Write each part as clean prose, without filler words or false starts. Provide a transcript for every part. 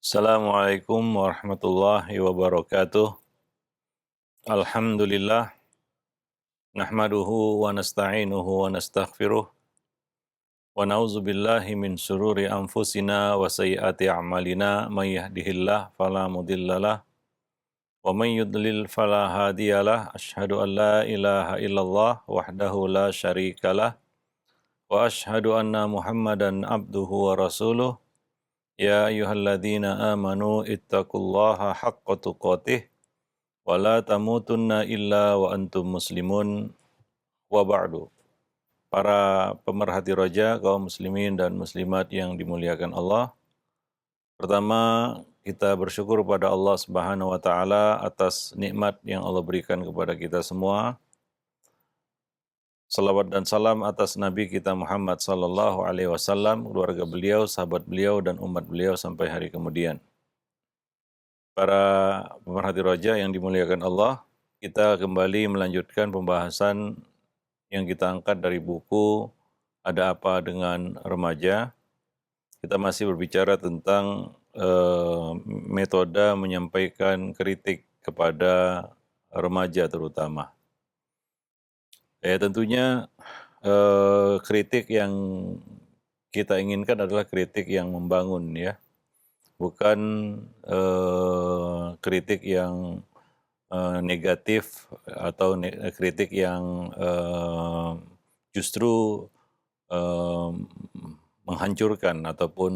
Assalamualaikum warahmatullahi wabarakatuh. Alhamdulillah, nahmaduhu wa nasta'inuhu wa nastaghfiruh, wa na'udzu billahi min syururi anfusina wa sayyiati a'malina, may yahdihillah fala mudhillalah, wa may yudlil fala hadiyalah. Asyhadu an la ilaha illallah wahdahu la syarikalah, wa asyhadu anna Muhammadan abduhu wa rasuluh. Ya ayyuhalladzina amanu ittaqullaha haqqa tuqatih wala tamutunna illa wa antum muslimun wa ba'du. Para pemerhati roja, kaum muslimin dan muslimat yang dimuliakan Allah. Pertama, kita bersyukur pada Allah Subhanahu wa taala atas nikmat yang Allah berikan kepada kita semua. Salawat dan salam atas Nabi kita Muhammad sallallahu alaihi wasallam, keluarga beliau, sahabat beliau dan umat beliau sampai hari kemudian. Para pemerhati roja yang dimuliakan Allah, kita kembali melanjutkan pembahasan yang kita angkat dari buku Ada Apa Dengan Remaja. Kita masih berbicara tentang metode menyampaikan kritik kepada remaja terutama. Tentunya kritik yang kita inginkan adalah kritik yang membangun, ya, bukan kritik yang negatif atau kritik yang justru menghancurkan ataupun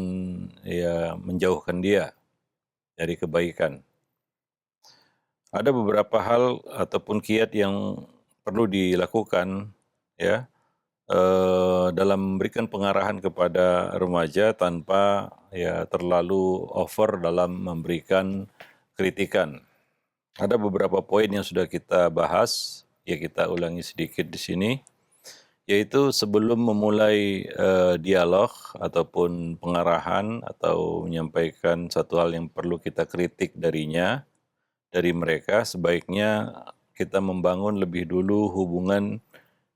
ya menjauhkan dia dari kebaikan. Ada beberapa hal ataupun kiat yang perlu dilakukan, ya, dalam memberikan pengarahan kepada remaja tanpa ya terlalu over dalam memberikan kritikan. Ada beberapa poin yang sudah kita bahas, ya kita ulangi sedikit di sini, yaitu sebelum memulai dialog ataupun pengarahan atau menyampaikan satu hal yang perlu kita kritik dari mereka, sebaiknya kita membangun lebih dulu hubungan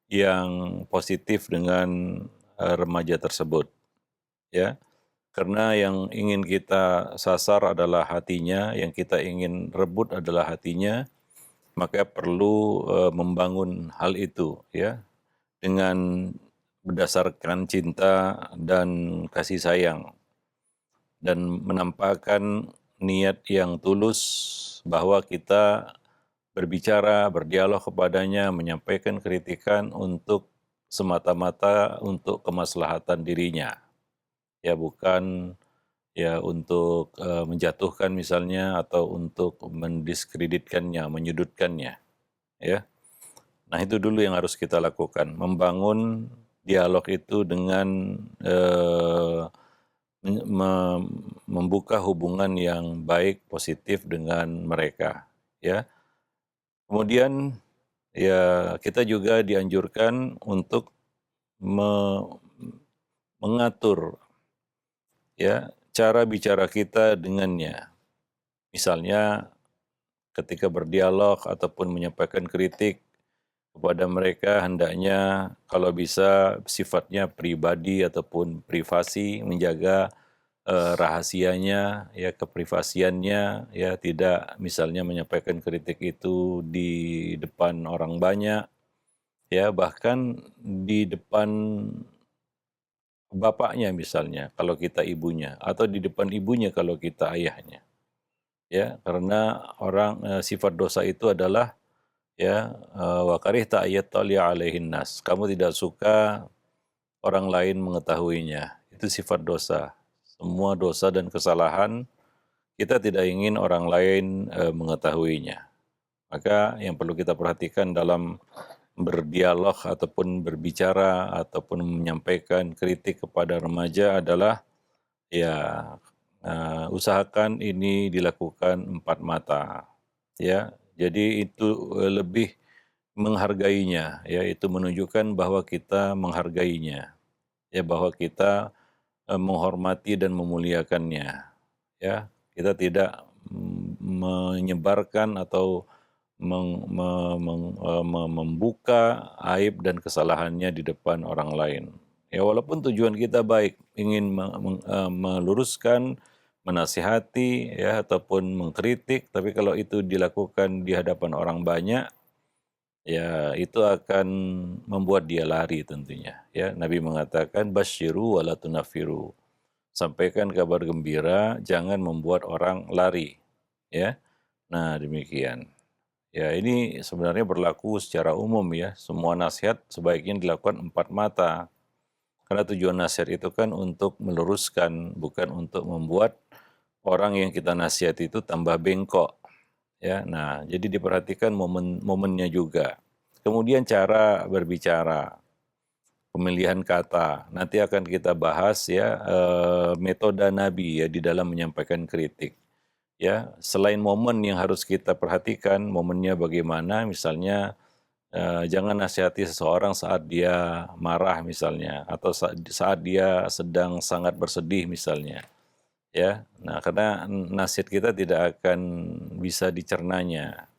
yang positif dengan remaja tersebut, ya. Karena yang ingin kita sasar adalah hatinya, yang kita ingin rebut adalah hatinya, maka perlu membangun hal itu, ya, dengan berdasarkan cinta dan kasih sayang, dan menampakkan niat yang tulus bahwa kita berbicara, berdialog kepadanya, menyampaikan kritikan untuk semata-mata untuk kemaslahatan dirinya, ya, bukan ya untuk menjatuhkan misalnya atau untuk mendiskreditkannya, menyudutkannya, ya. Nah, itu dulu yang harus kita lakukan, membangun dialog itu dengan membuka hubungan yang baik, positif dengan mereka, ya. Kemudian ya kita juga dianjurkan untuk mengatur, ya, cara bicara kita dengannya. Misalnya ketika berdialog ataupun menyampaikan kritik kepada mereka, hendaknya kalau bisa sifatnya pribadi ataupun privasi, menjaga rahasianya, ya, keprivasiannya, ya, tidak misalnya menyampaikan kritik itu di depan orang banyak, ya, bahkan di depan bapaknya misalnya kalau kita ibunya, atau di depan ibunya kalau kita ayahnya, ya, karena sifat dosa itu adalah, ya, wa karihta ayyatali alaihin nas, kamu tidak suka orang lain mengetahuinya, itu sifat dosa. Semua dosa dan kesalahan kita tidak ingin orang lain mengetahuinya. Maka yang perlu kita perhatikan dalam berdialog ataupun berbicara ataupun menyampaikan kritik kepada remaja adalah, ya, usahakan ini dilakukan empat mata, ya. Jadi itu lebih menghargainya, ya, itu menunjukkan bahwa kita menghargainya, ya, bahwa kita menghormati dan memuliakannya, ya. Kita tidak menyebarkan atau membuka aib dan kesalahannya di depan orang lain. Ya, walaupun tujuan kita baik, ingin meluruskan, menasihati ya ataupun mengkritik, tapi kalau itu dilakukan di hadapan orang banyak, ya itu akan membuat dia lari tentunya. Ya, Nabi mengatakan basyiru wala tunafiru. Sampaikan kabar gembira, jangan membuat orang lari. Ya, nah demikian. Ya ini sebenarnya berlaku secara umum ya. Semua nasihat sebaiknya dilakukan empat mata. Karena tujuan nasihat itu kan untuk meluruskan, bukan untuk membuat orang yang kita nasihati itu tambah bengkok. Ya, nah jadi diperhatikan momennya juga. Kemudian cara berbicara, pemilihan kata. Nanti akan kita bahas ya metode Nabi ya di dalam menyampaikan kritik. Ya, selain momen yang harus kita perhatikan, momennya bagaimana, misalnya jangan nasihati seseorang saat dia marah misalnya, atau saat dia sedang sangat bersedih misalnya. Ya, nah karena nasihat kita tidak akan bisa dicernanya.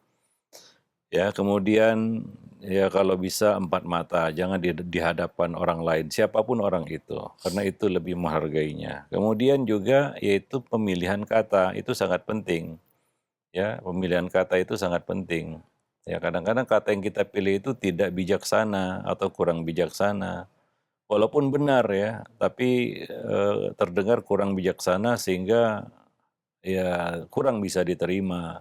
Ya, kemudian ya kalau bisa empat mata, jangan di hadapan orang lain, siapapun orang itu, karena itu lebih menghargainya. Kemudian juga yaitu pemilihan kata, itu sangat penting. Ya, pemilihan kata itu sangat penting. Ya, kadang-kadang kata yang kita pilih itu tidak bijaksana atau kurang bijaksana. Walaupun benar ya, tapi terdengar kurang bijaksana sehingga ya kurang bisa diterima.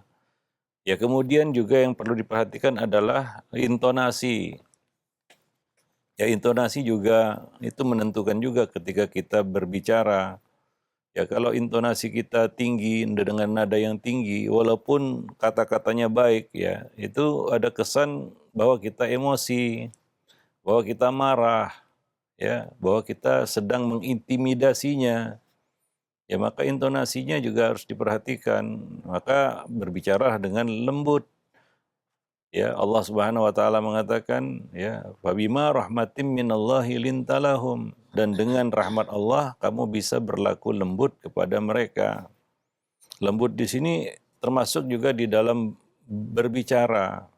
Ya, kemudian juga yang perlu diperhatikan adalah intonasi. Ya, intonasi juga itu menentukan juga ketika kita berbicara. Ya, kalau intonasi kita tinggi dengan nada yang tinggi, walaupun kata-katanya baik ya, itu ada kesan bahwa kita emosi, bahwa kita marah, ya, bahwa kita sedang mengintimidasinya. Ya, maka intonasinya juga harus diperhatikan. Maka berbicara dengan lembut. Ya, Allah Subhanahu wa taala mengatakan, ya, "Fabima rahmatim minallahi lintalahum." Dan dengan rahmat Allah kamu bisa berlaku lembut kepada mereka. Lembut di sini termasuk juga di dalam berbicara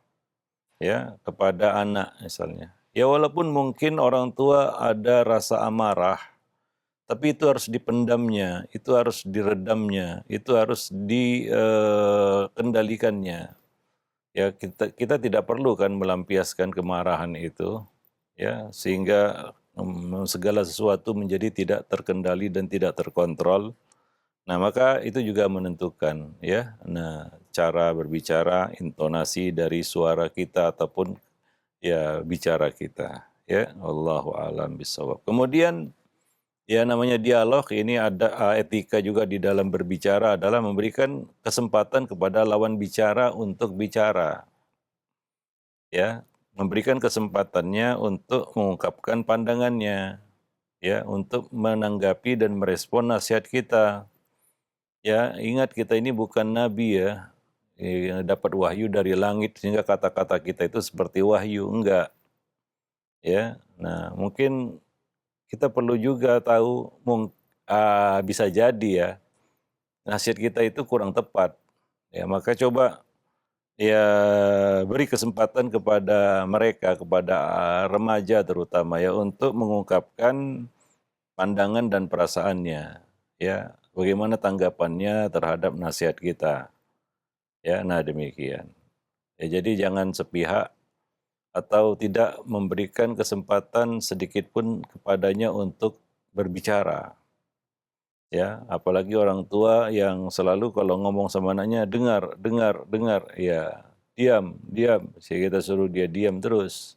ya kepada anak misalnya. Ya walaupun mungkin orang tua ada rasa amarah, tapi itu harus dipendamnya, itu harus diredamnya, itu harus dikendalikannya. Ya kita tidak perlu kan melampiaskan kemarahan itu ya sehingga segala sesuatu menjadi tidak terkendali dan tidak terkontrol. Nah, maka itu juga menentukan ya. Nah, cara berbicara, intonasi dari suara kita ataupun ya bicara kita ya. Wallahu a'lam bishawab. Kemudian ya namanya dialog ini ada etika juga di dalam berbicara adalah memberikan kesempatan kepada lawan bicara untuk bicara. Ya, memberikan kesempatannya untuk mengungkapkan pandangannya, ya, untuk menanggapi dan merespon nasihat kita. Ya, ingat kita ini bukan nabi ya, yang dapat wahyu dari langit sehingga kata-kata kita itu seperti wahyu, enggak. Ya, nah mungkin kita perlu juga tahu, bisa jadi ya, nasihat kita itu kurang tepat. Ya, maka coba ya beri kesempatan kepada mereka, kepada remaja terutama ya, untuk mengungkapkan pandangan dan perasaannya. Ya, bagaimana tanggapannya terhadap nasihat kita. Ya, nah demikian. Ya, jadi jangan sepihak atau tidak memberikan kesempatan sedikit pun kepadanya untuk berbicara. Ya, apalagi orang tua yang selalu kalau ngomong sama anaknya, dengar, dengar, dengar, ya diam, diam. Sehingga kita suruh dia diam terus.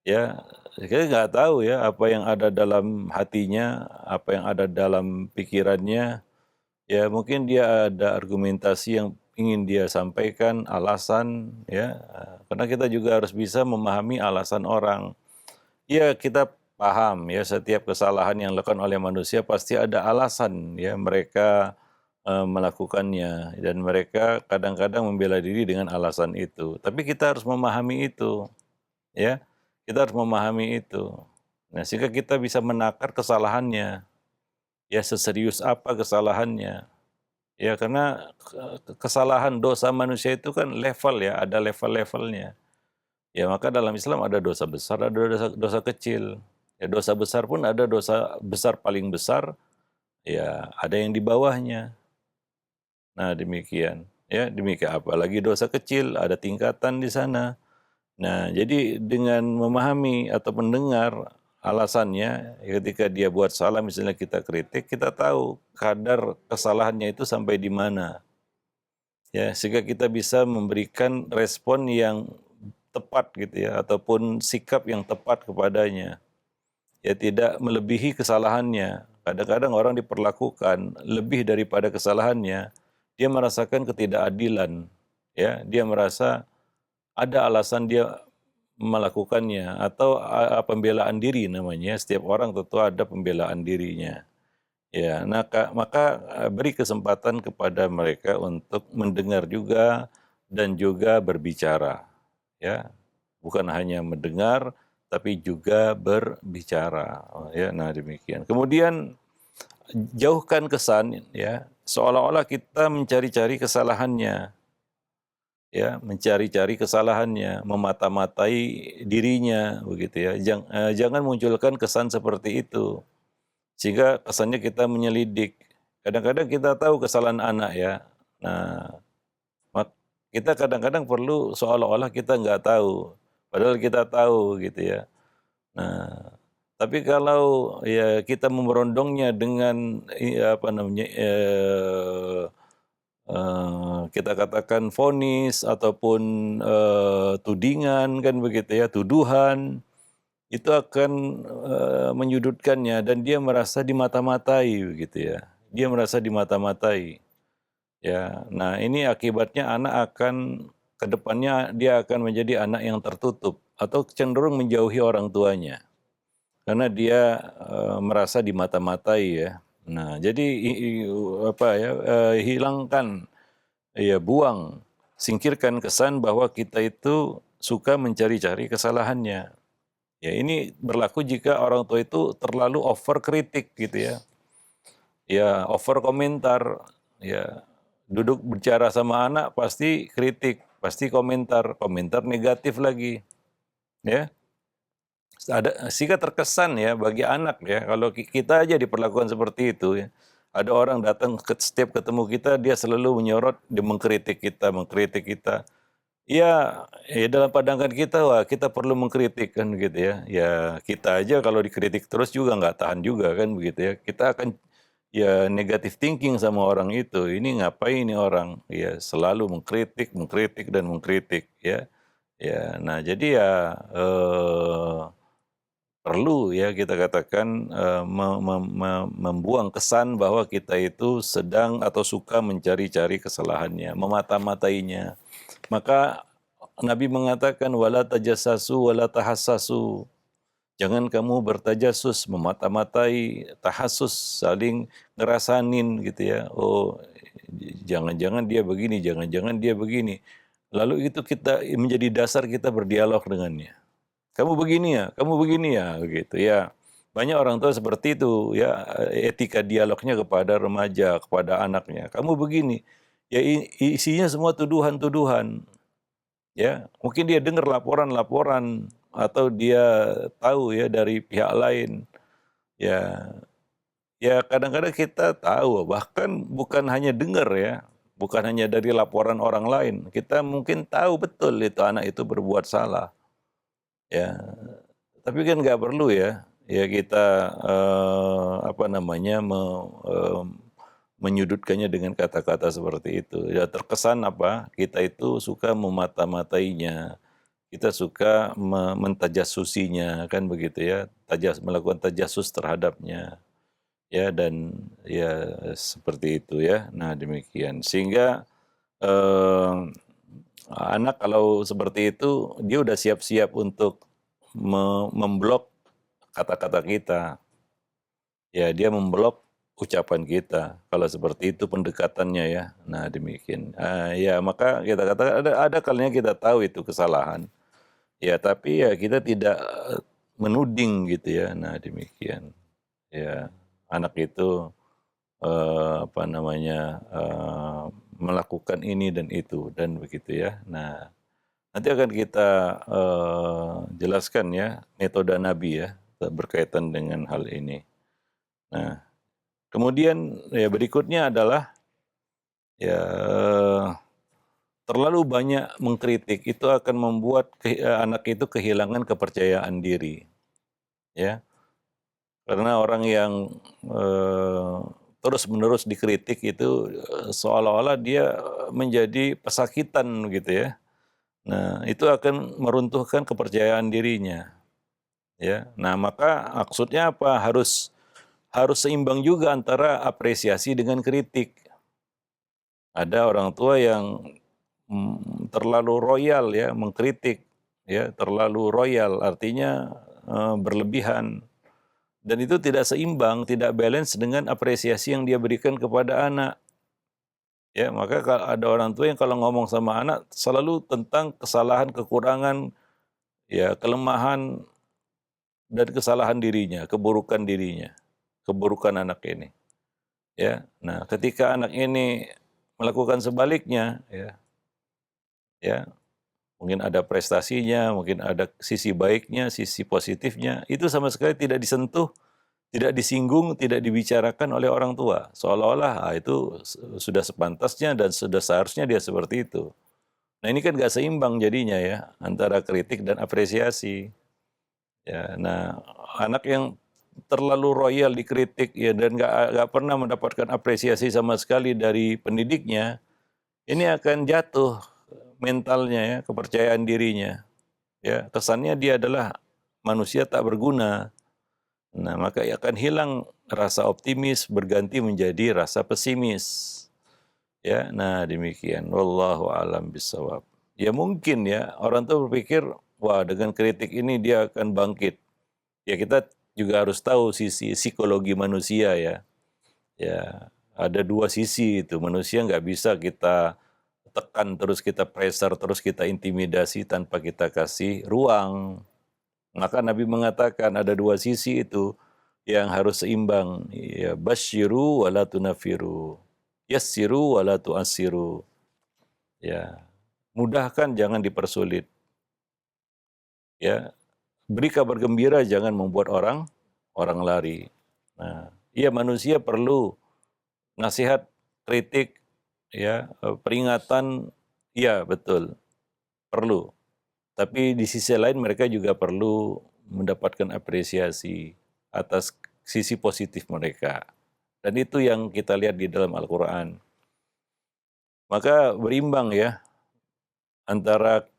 Ya, kita nggak tahu ya apa yang ada dalam hatinya, apa yang ada dalam pikirannya. Ya, mungkin dia ada argumentasi yang ingin dia sampaikan, alasan, ya. Karena kita juga harus bisa memahami alasan orang. Ya, kita paham ya setiap kesalahan yang dilakukan oleh manusia pasti ada alasan ya mereka melakukannya dan mereka kadang-kadang membela diri dengan alasan itu. Tapi kita harus memahami itu, ya. Kita harus memahami itu. Nah, sehingga kita bisa menakar kesalahannya. Ya, seserius apa kesalahannya. Ya, karena kesalahan dosa manusia itu kan level ya, ada level-levelnya. Ya, maka dalam Islam ada dosa besar, ada dosa kecil. Ya, dosa besar pun ada dosa besar paling besar, ya ada yang di bawahnya. Nah, demikian. Ya, demikian. Apalagi dosa kecil, ada tingkatan di sana. Nah, jadi dengan memahami atau mendengar alasannya, ketika dia buat salah, misalnya kita kritik, kita tahu kadar kesalahannya itu sampai di mana. Ya, sehingga kita bisa memberikan respon yang tepat gitu ya, ataupun sikap yang tepat kepadanya. Ya, tidak melebihi kesalahannya. Kadang-kadang orang diperlakukan lebih daripada kesalahannya, dia merasakan ketidakadilan. Ya, dia merasa ada alasan dia melakukannya, atau pembelaan diri namanya. Setiap orang tentu ada pembelaan dirinya. Ya, nah, maka beri kesempatan kepada mereka untuk mendengar juga dan juga berbicara, ya. Bukan hanya mendengar tapi juga berbicara, ya. Nah, demikian. Kemudian jauhkan kesan, ya, seolah-olah kita mencari-cari kesalahannya, ya, mencari-cari kesalahannya, memata-matai dirinya, begitu ya. Jangan munculkan kesan seperti itu. Sehingga kesannya kita menyelidik. Kadang-kadang kita tahu kesalahan anak, ya. Nah, kita kadang-kadang perlu seolah-olah kita nggak tahu, padahal kita tahu gitu ya. Nah, tapi kalau ya kita memerondongnya dengan apa namanya, kita katakan vonis ataupun tudingan, kan begitu ya, tuduhan, itu akan menyudutkannya dan dia merasa dimata-matai begitu ya. Dia merasa dimata-matai. Ya, nah ini akibatnya anak akan ke depannya dia akan menjadi anak yang tertutup atau cenderung menjauhi orang tuanya karena dia merasa dimata-matai ya. Nah, jadi apa ya, hilangkan, ya, buang, singkirkan kesan bahwa kita itu suka mencari-cari kesalahannya. Ya, ini berlaku jika orang tua itu terlalu over kritik gitu ya. Ya, over komentar, ya. Duduk bicara sama anak pasti kritik, pasti komentar, komentar negatif lagi, ya. Sehingga terkesan ya bagi anak ya, kalau kita aja diperlakukan seperti itu ya. Ada orang datang setiap ketemu kita dia selalu menyorot, dia mengkritik kita, mengkritik kita. Ya, dalam pandangan kita, wah kita perlu mengkritik kan gitu ya. Ya kita aja kalau dikritik terus juga nggak tahan juga kan begitu ya. Kita akan ya negatif thinking sama orang itu. Ini ngapain ini orang? Ya selalu mengkritik, mengkritik dan mengkritik ya. Ya, nah jadi ya perlu ya kita katakan membuang kesan bahwa kita itu sedang atau suka mencari-cari kesalahannya, memata-matainya. Maka Nabi mengatakan wala tajassasu wala tahassasu. Jangan kamu bertajasus, memata-matai, tahassus, saling ngerasanin gitu ya. Oh, jangan-jangan dia begini, jangan-jangan dia begini. Lalu itu kita menjadi dasar kita berdialog dengannya. Kamu begini ya, kamu begini ya, begitu ya. Banyak orang tua seperti itu ya, etika dialognya kepada remaja, kepada anaknya. Kamu begini, ya isinya semua tuduhan-tuduhan. Ya, mungkin dia dengar laporan-laporan atau dia tahu ya dari pihak lain. Ya, ya kadang-kadang kita tahu, bahkan bukan hanya dengar ya, bukan hanya dari laporan orang lain. Kita mungkin tahu betul itu anak itu berbuat salah. Ya, tapi kan nggak perlu ya, ya kita apa namanya menyudutkannya dengan kata-kata seperti itu. Ya terkesan apa? Kita itu suka memata-matainya, kita suka mentajasusinya, kan begitu ya, melakukan tajasus terhadapnya, ya, dan ya seperti itu ya. Nah demikian, sehingga eh, anak kalau seperti itu dia udah siap-siap untuk memblok kata-kata kita, ya dia memblok ucapan kita kalau seperti itu pendekatannya ya. Nah demikian. Ya maka kita katakan ada kalanya kita tahu itu kesalahan. Ya, tapi ya kita tidak menuding gitu ya. Nah, demikian. Ya, anak itu apa namanya melakukan ini dan itu dan begitu ya. Nah, nanti akan kita jelaskan ya metode Nabi ya berkaitan dengan hal ini. Nah, kemudian ya berikutnya adalah ya terlalu banyak mengkritik itu akan membuat anak itu kehilangan kepercayaan diri, ya. Karena orang yang terus-menerus dikritik itu seolah-olah dia menjadi pesakitan gitu ya. Nah, itu akan meruntuhkan kepercayaan dirinya, ya. Nah, maka maksudnya apa? Harus seimbang juga antara apresiasi dengan kritik. Ada orang tua yang terlalu royal ya, mengkritik ya, terlalu royal artinya berlebihan. Dan itu tidak seimbang, tidak balance dengan apresiasi yang dia berikan kepada anak. Ya, maka kalau ada orang tua yang kalau ngomong sama anak selalu tentang kesalahan, kekurangan, ya, kelemahan dan kesalahan dirinya, keburukan anak ini. Ya, nah ketika anak ini melakukan sebaliknya, ya, mungkin ada prestasinya, mungkin ada sisi baiknya, sisi positifnya, itu sama sekali tidak disentuh, tidak disinggung, tidak dibicarakan oleh orang tua. Seolah-olah itu sudah sepantasnya dan sudah seharusnya dia seperti itu. Nah ini kan gak seimbang jadinya ya, antara kritik dan apresiasi. Ya, nah anak yang terlalu royal dikritik ya dan gak pernah mendapatkan apresiasi sama sekali dari pendidiknya, ini akan jatuh mentalnya ya, kepercayaan dirinya. Ya, kesannya dia adalah manusia tak berguna. Nah, maka akan hilang rasa optimis berganti menjadi rasa pesimis. Ya, nah demikian. Wallahu alam bisawab. Ya mungkin ya orang tuh berpikir, wah dengan kritik ini dia akan bangkit. Ya kita juga harus tahu sisi psikologi manusia ya. Ya, ada dua sisi itu. Manusia nggak bisa kita tekan terus, kita pressure terus, kita intimidasi tanpa kita kasih ruang. Maka Nabi mengatakan ada dua sisi itu yang harus seimbang. Ya, basyiru wala tunafiru. Yassiru wala tu'assiru. Ya, mudahkan jangan dipersulit. Ya, beri kabar gembira jangan membuat orang lari. Nah, iya manusia perlu nasihat, kritik, ya, peringatan, iya betul, perlu. Tapi di sisi lain mereka juga perlu mendapatkan apresiasi atas sisi positif mereka. Dan itu yang kita lihat di dalam Al-Quran. Maka berimbang ya antara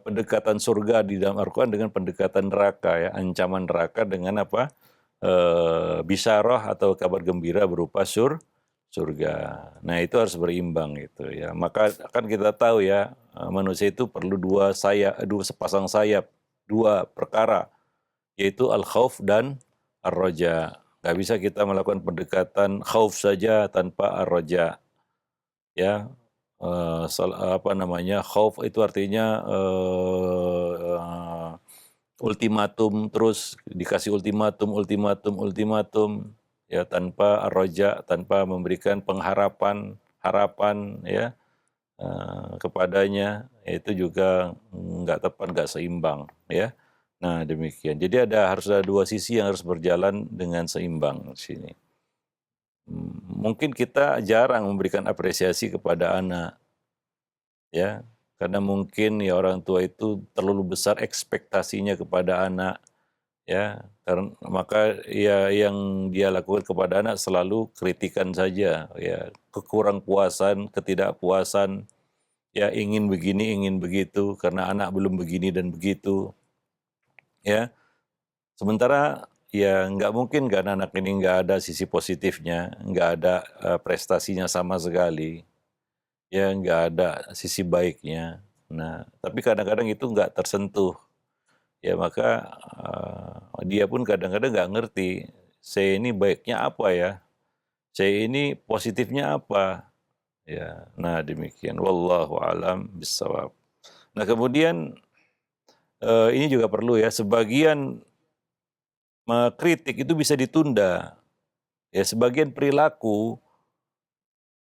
pendekatan surga di dalam Al-Quran dengan pendekatan neraka ya, ancaman neraka dengan apa? Bisyarah atau kabar gembira berupa surga. Nah itu harus berimbang itu ya. Maka kan kita tahu ya manusia itu perlu dua sepasang sayap, dua perkara, yaitu al-khauf dan ar-roja. Gak bisa kita melakukan pendekatan khauf saja tanpa ar-roja. Ya, apa namanya, khauf itu artinya ultimatum, terus dikasih ultimatum, ya tanpa ar-roja, tanpa memberikan harapan ya kepadanya, itu juga nggak tepat, nggak seimbang ya. Nah demikian. Jadi harus ada dua sisi yang harus berjalan dengan seimbang di sini. Mungkin kita jarang memberikan apresiasi kepada anak, ya, karena mungkin ya orang tua itu terlalu besar ekspektasinya kepada anak, ya, karena maka ya yang dia lakukan kepada anak selalu kritikan saja, ya, kekurang puasan, ketidakpuasan, ya ingin begini, ingin begitu, karena anak belum begini dan begitu, ya. Sementara ya nggak mungkin kan anak ini nggak ada sisi positifnya, nggak ada prestasinya sama sekali, ya nggak ada sisi baiknya. Nah, tapi kadang-kadang itu nggak tersentuh, ya maka dia pun kadang-kadang nggak ngerti, saya ini baiknya apa ya, saya ini positifnya apa, ya. Nah demikian, wallahu alam bissawab. Nah kemudian ini juga perlu ya, sebagian kritik itu bisa ditunda. Ya, sebagian perilaku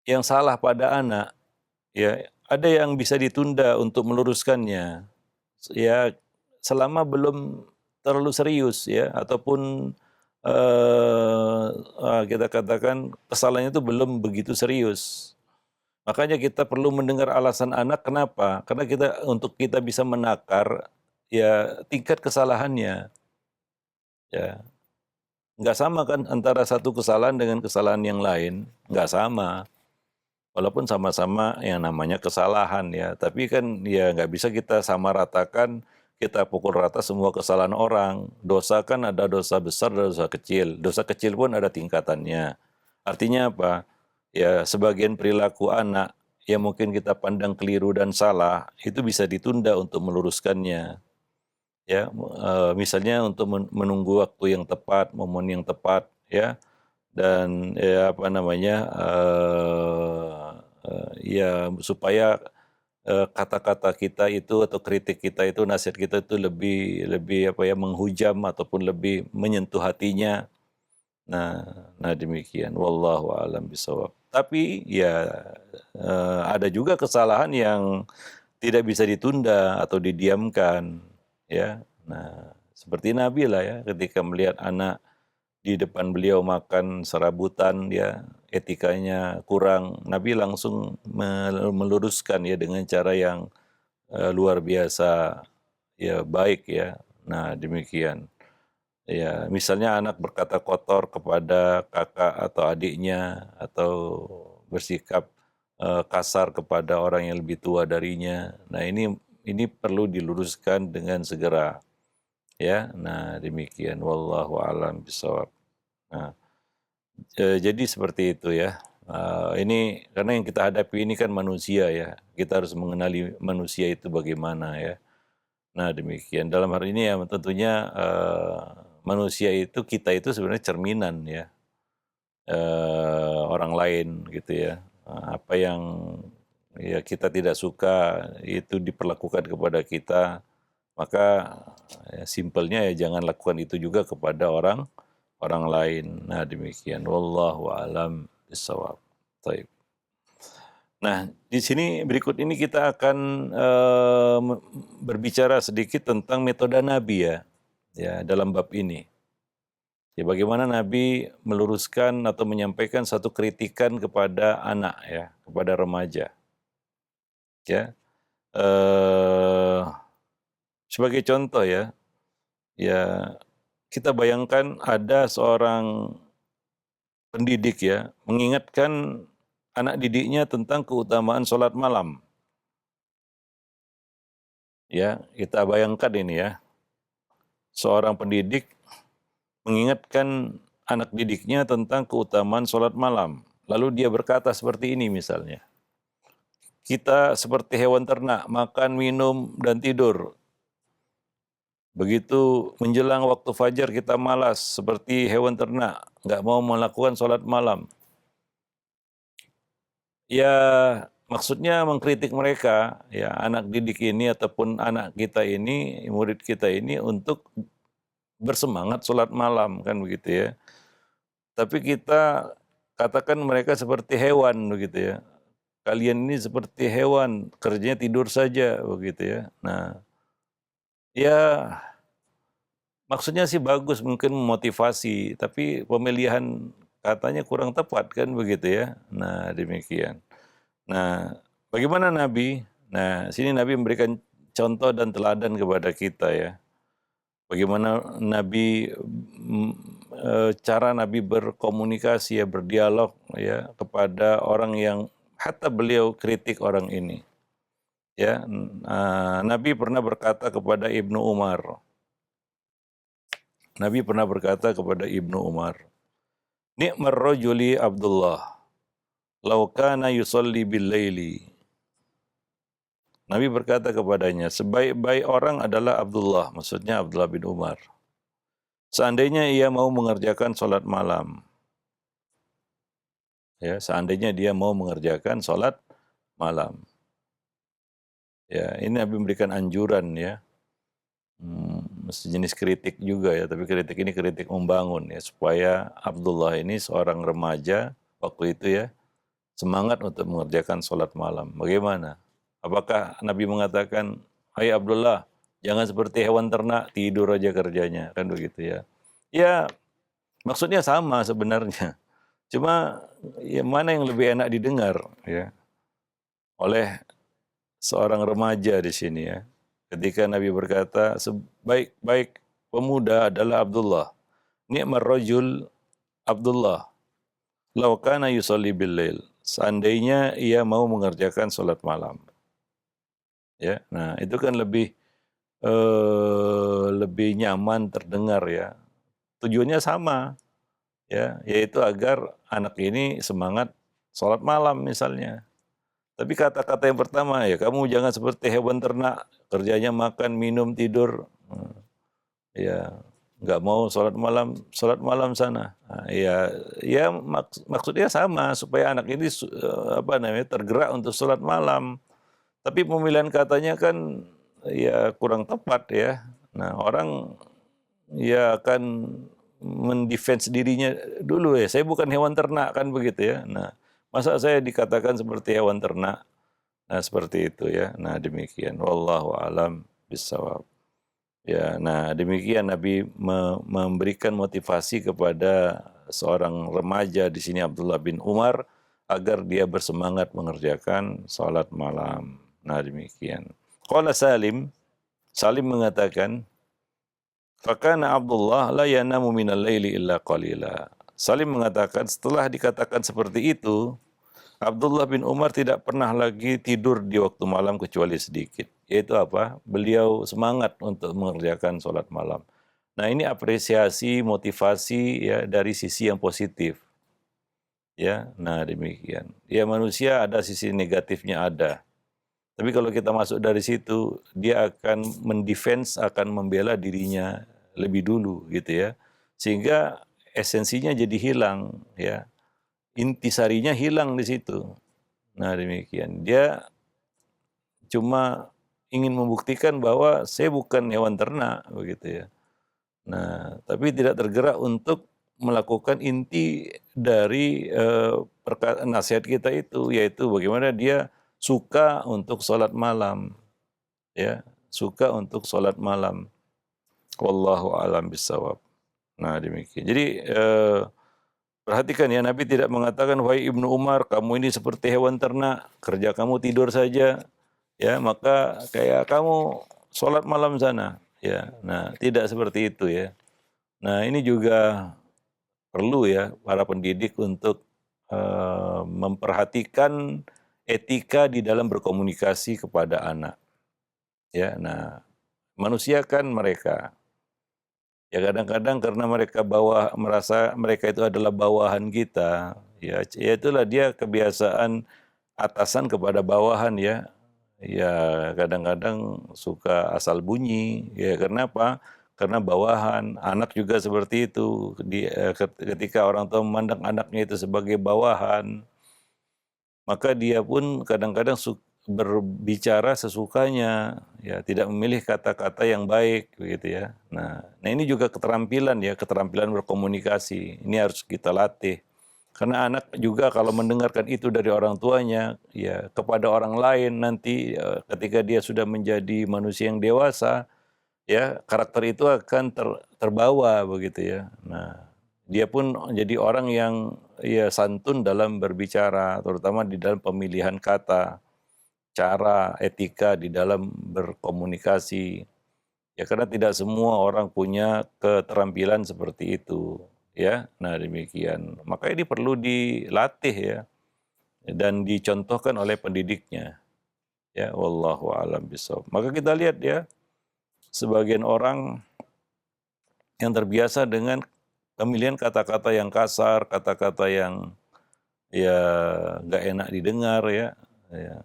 yang salah pada anak, ya, ada yang bisa ditunda untuk meluruskannya. Ya, selama belum terlalu serius ya, ataupun kita katakan kesalahannya itu belum begitu serius. Makanya kita perlu mendengar alasan anak kenapa? Karena untuk kita bisa menakar ya tingkat kesalahannya. Ya, nggak sama kan antara satu kesalahan dengan kesalahan yang lain, nggak sama. Walaupun sama-sama yang namanya kesalahan ya, tapi kan ya nggak bisa kita samaratakan, kita pukul rata semua kesalahan orang. Dosa kan ada dosa besar dan dosa kecil. Dosa kecil pun ada tingkatannya. Artinya apa? Ya sebagian perilaku anak yang mungkin kita pandang keliru dan salah, itu bisa ditunda untuk meluruskannya. Ya, misalnya untuk menunggu waktu yang tepat, momen yang tepat, ya, dan ya apa namanya, ya supaya kata-kata kita itu atau kritik kita itu, nasihat kita itu lebih lebih apa ya, menghujam ataupun lebih menyentuh hatinya. Nah nah demikian, wallahu a'lam bishawab. Tapi ya, ada juga kesalahan yang tidak bisa ditunda atau didiamkan, ya. Nah, seperti Nabi lah ya, ketika melihat anak di depan beliau makan serabutan, ya, etikanya kurang, Nabi langsung meluruskan ya dengan cara yang luar biasa, ya baik ya. Nah demikian. Ya, misalnya anak berkata kotor kepada kakak atau adiknya, atau bersikap kasar kepada orang yang lebih tua darinya. Nah ini perlu diluruskan dengan segera. Ya, nah demikian. Wallahu a'lam bishawab. Nah, jadi seperti itu ya. Ini karena yang kita hadapi ini kan manusia ya. Kita harus mengenali manusia itu bagaimana ya. Nah demikian. Dalam hal ini ya tentunya manusia itu, kita itu sebenarnya cerminan ya orang lain gitu ya. Apa yang ya kita tidak suka itu diperlakukan kepada kita, maka ya, simpelnya ya jangan lakukan itu juga kepada orang orang lain. Nah demikian. Wallahu a'lam bishawab. Taib. Nah, di sini berikut ini kita akan berbicara sedikit tentang metode Nabi ya dalam bab ini. Ya, bagaimana Nabi meluruskan atau menyampaikan satu kritikan kepada anak ya, kepada remaja. Ya, sebagai contoh ya kita bayangkan ada seorang pendidik ya mengingatkan anak didiknya tentang keutamaan sholat malam. Ya, kita bayangkan ini ya, seorang pendidik mengingatkan anak didiknya tentang keutamaan sholat malam. Lalu dia berkata seperti ini misalnya, kita seperti hewan ternak, makan, minum, dan tidur. Begitu menjelang waktu fajar kita malas seperti hewan ternak, nggak mau melakukan sholat malam. Ya maksudnya mengkritik mereka, ya anak didik ini ataupun anak kita ini, murid kita ini untuk bersemangat sholat malam kan begitu ya. Tapi kita katakan mereka seperti hewan begitu ya. Kalian ini seperti hewan, kerjanya tidur saja begitu ya. Nah, ya maksudnya sih bagus, mungkin memotivasi, tapi pemilihan katanya kurang tepat kan begitu ya. Nah, demikian. Nah, bagaimana Nabi? Nah, sini Nabi memberikan contoh dan teladan kepada kita ya. Bagaimana Nabi, cara Nabi berkomunikasi ya, berdialog ya kepada orang yang hatta beliau kritik orang ini. Ya, Nabi pernah berkata kepada Ibnu Umar. Nabi pernah berkata kepada Ibnu Umar, "Ni'mar rajuli Abdullah, law kana yusalli bil laili." Nabi berkata kepadanya, sebaik-baik orang adalah Abdullah, maksudnya Abdullah bin Umar. Seandainya ia mau mengerjakan sholat malam. Ya, seandainya dia mau mengerjakan sholat malam. Ya, ini Nabi memberikan anjuran ya. Sejenis kritik juga ya, tapi kritik ini kritik membangun ya, supaya Abdullah ini seorang remaja waktu itu ya, semangat untuk mengerjakan sholat malam. Bagaimana? Apakah Nabi mengatakan, hai Abdullah, jangan seperti hewan ternak, tidur aja kerjanya, kan begitu ya. Ya, maksudnya sama sebenarnya. Cuma ya mana yang lebih enak didengar ya. oleh seorang remaja di sini ya. Ketika Nabi berkata, sebaik-baik pemuda adalah Abdullah. Ni'mar rajul Abdullah. Law kana yusalli bil lail. Seandainya ia mau mengerjakan sholat malam. Ya, nah itu kan lebih nyaman terdengar ya. Tujuannya sama ya, yaitu agar anak ini semangat sholat malam misalnya. Tapi kata-kata yang pertama ya, kamu jangan seperti hewan ternak, kerjanya makan, minum, tidur. Ya, nggak mau sholat malam sana. Nah, ya maksudnya sama supaya anak ini apa namanya tergerak untuk sholat malam. Tapi pemilihan katanya kan ya kurang tepat ya. Nah, orang ya akan mendefense dirinya dulu ya. Saya bukan hewan ternak kan begitu ya. Nah, masa saya dikatakan seperti hewan ternak? Nah, seperti itu ya. Nah, demikian. Wallahu alam bissawab. Ya, nah demikian Nabi memberikan motivasi kepada seorang remaja di sini Abdullah bin Umar agar dia bersemangat mengerjakan salat malam. Nah, demikian. Qala Salim mengatakan, "Fakana Abdullah la yanamu minal laili illa qalila." Salim mengatakan setelah dikatakan seperti itu, Abdullah bin Umar tidak pernah lagi tidur di waktu malam kecuali sedikit. Yaitu apa? Beliau semangat untuk mengerjakan sholat malam. Nah, ini apresiasi, motivasi ya dari sisi yang positif. Ya, nah demikian. Ya, manusia ada sisi negatifnya ada. Tapi kalau kita masuk dari situ, dia akan mendefense, akan membela dirinya lebih dulu gitu ya. Sehingga esensinya jadi hilang ya. Intisarinya hilang di situ. Nah, demikian. Dia cuma ingin membuktikan bahwa saya bukan hewan ternak begitu ya. Nah, tapi tidak tergerak untuk melakukan inti dari nasihat kita itu, yaitu bagaimana dia suka untuk sholat malam, ya, suka untuk sholat malam. Wallahu a'lam bishawab. Nah, demikian. Jadi perhatikan ya, Nabi tidak mengatakan, wahai Ibnu Umar, kamu ini seperti hewan ternak, kerja kamu tidur saja, ya maka kayak kamu sholat malam sana. Ya, nah tidak seperti itu ya. Nah ini juga perlu ya para pendidik untuk memperhatikan etika di dalam berkomunikasi kepada anak. Ya, nah manusia kan mereka. Ya kadang-kadang karena mereka merasa mereka itu adalah bawahan kita, ya itulah dia kebiasaan atasan kepada bawahan ya. Ya kadang-kadang suka asal bunyi, ya karena apa? Karena bawahan, anak juga seperti itu. Ketika orang tua memandang anaknya itu sebagai bawahan, maka dia pun kadang-kadang berbicara sesukanya, ya tidak memilih kata-kata yang baik begitu ya. Nah ini juga keterampilan ya, keterampilan berkomunikasi. Ini harus kita latih. Karena anak juga kalau mendengarkan itu dari orang tuanya, ya kepada orang lain nanti ketika dia sudah menjadi manusia yang dewasa, ya karakter itu akan terbawa begitu ya. Nah, dia pun jadi orang yang ya santun dalam berbicara, terutama di dalam pemilihan kata, cara, etika di dalam berkomunikasi. Ya karena tidak semua orang punya keterampilan seperti itu, ya. Nah, demikian. Maka ini perlu dilatih ya dan dicontohkan oleh pendidiknya. Ya, wallahu a'lam bishawab. Maka kita lihat ya, sebagian orang yang terbiasa dengan pemilihan kata-kata yang kasar, kata-kata yang ya nggak enak didengar ya, ya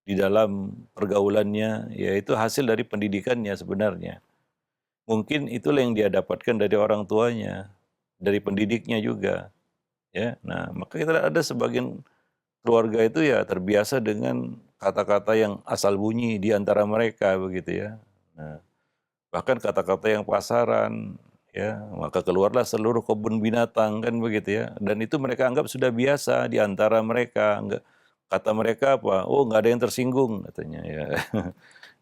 di dalam pergaulannya, ya itu hasil dari pendidikannya sebenarnya. Mungkin itulah yang dia dapatkan dari orang tuanya, dari pendidiknya juga. Ya, nah maka kita ada sebagian keluarga itu ya terbiasa dengan kata-kata yang asal bunyi di antara mereka begitu ya. Nah, bahkan kata-kata yang pasaran, ya maka keluarlah seluruh kebun binatang kan begitu ya. Dan itu mereka anggap sudah biasa di antara mereka. Enggak, kata mereka apa? Oh nggak ada yang tersinggung katanya ya.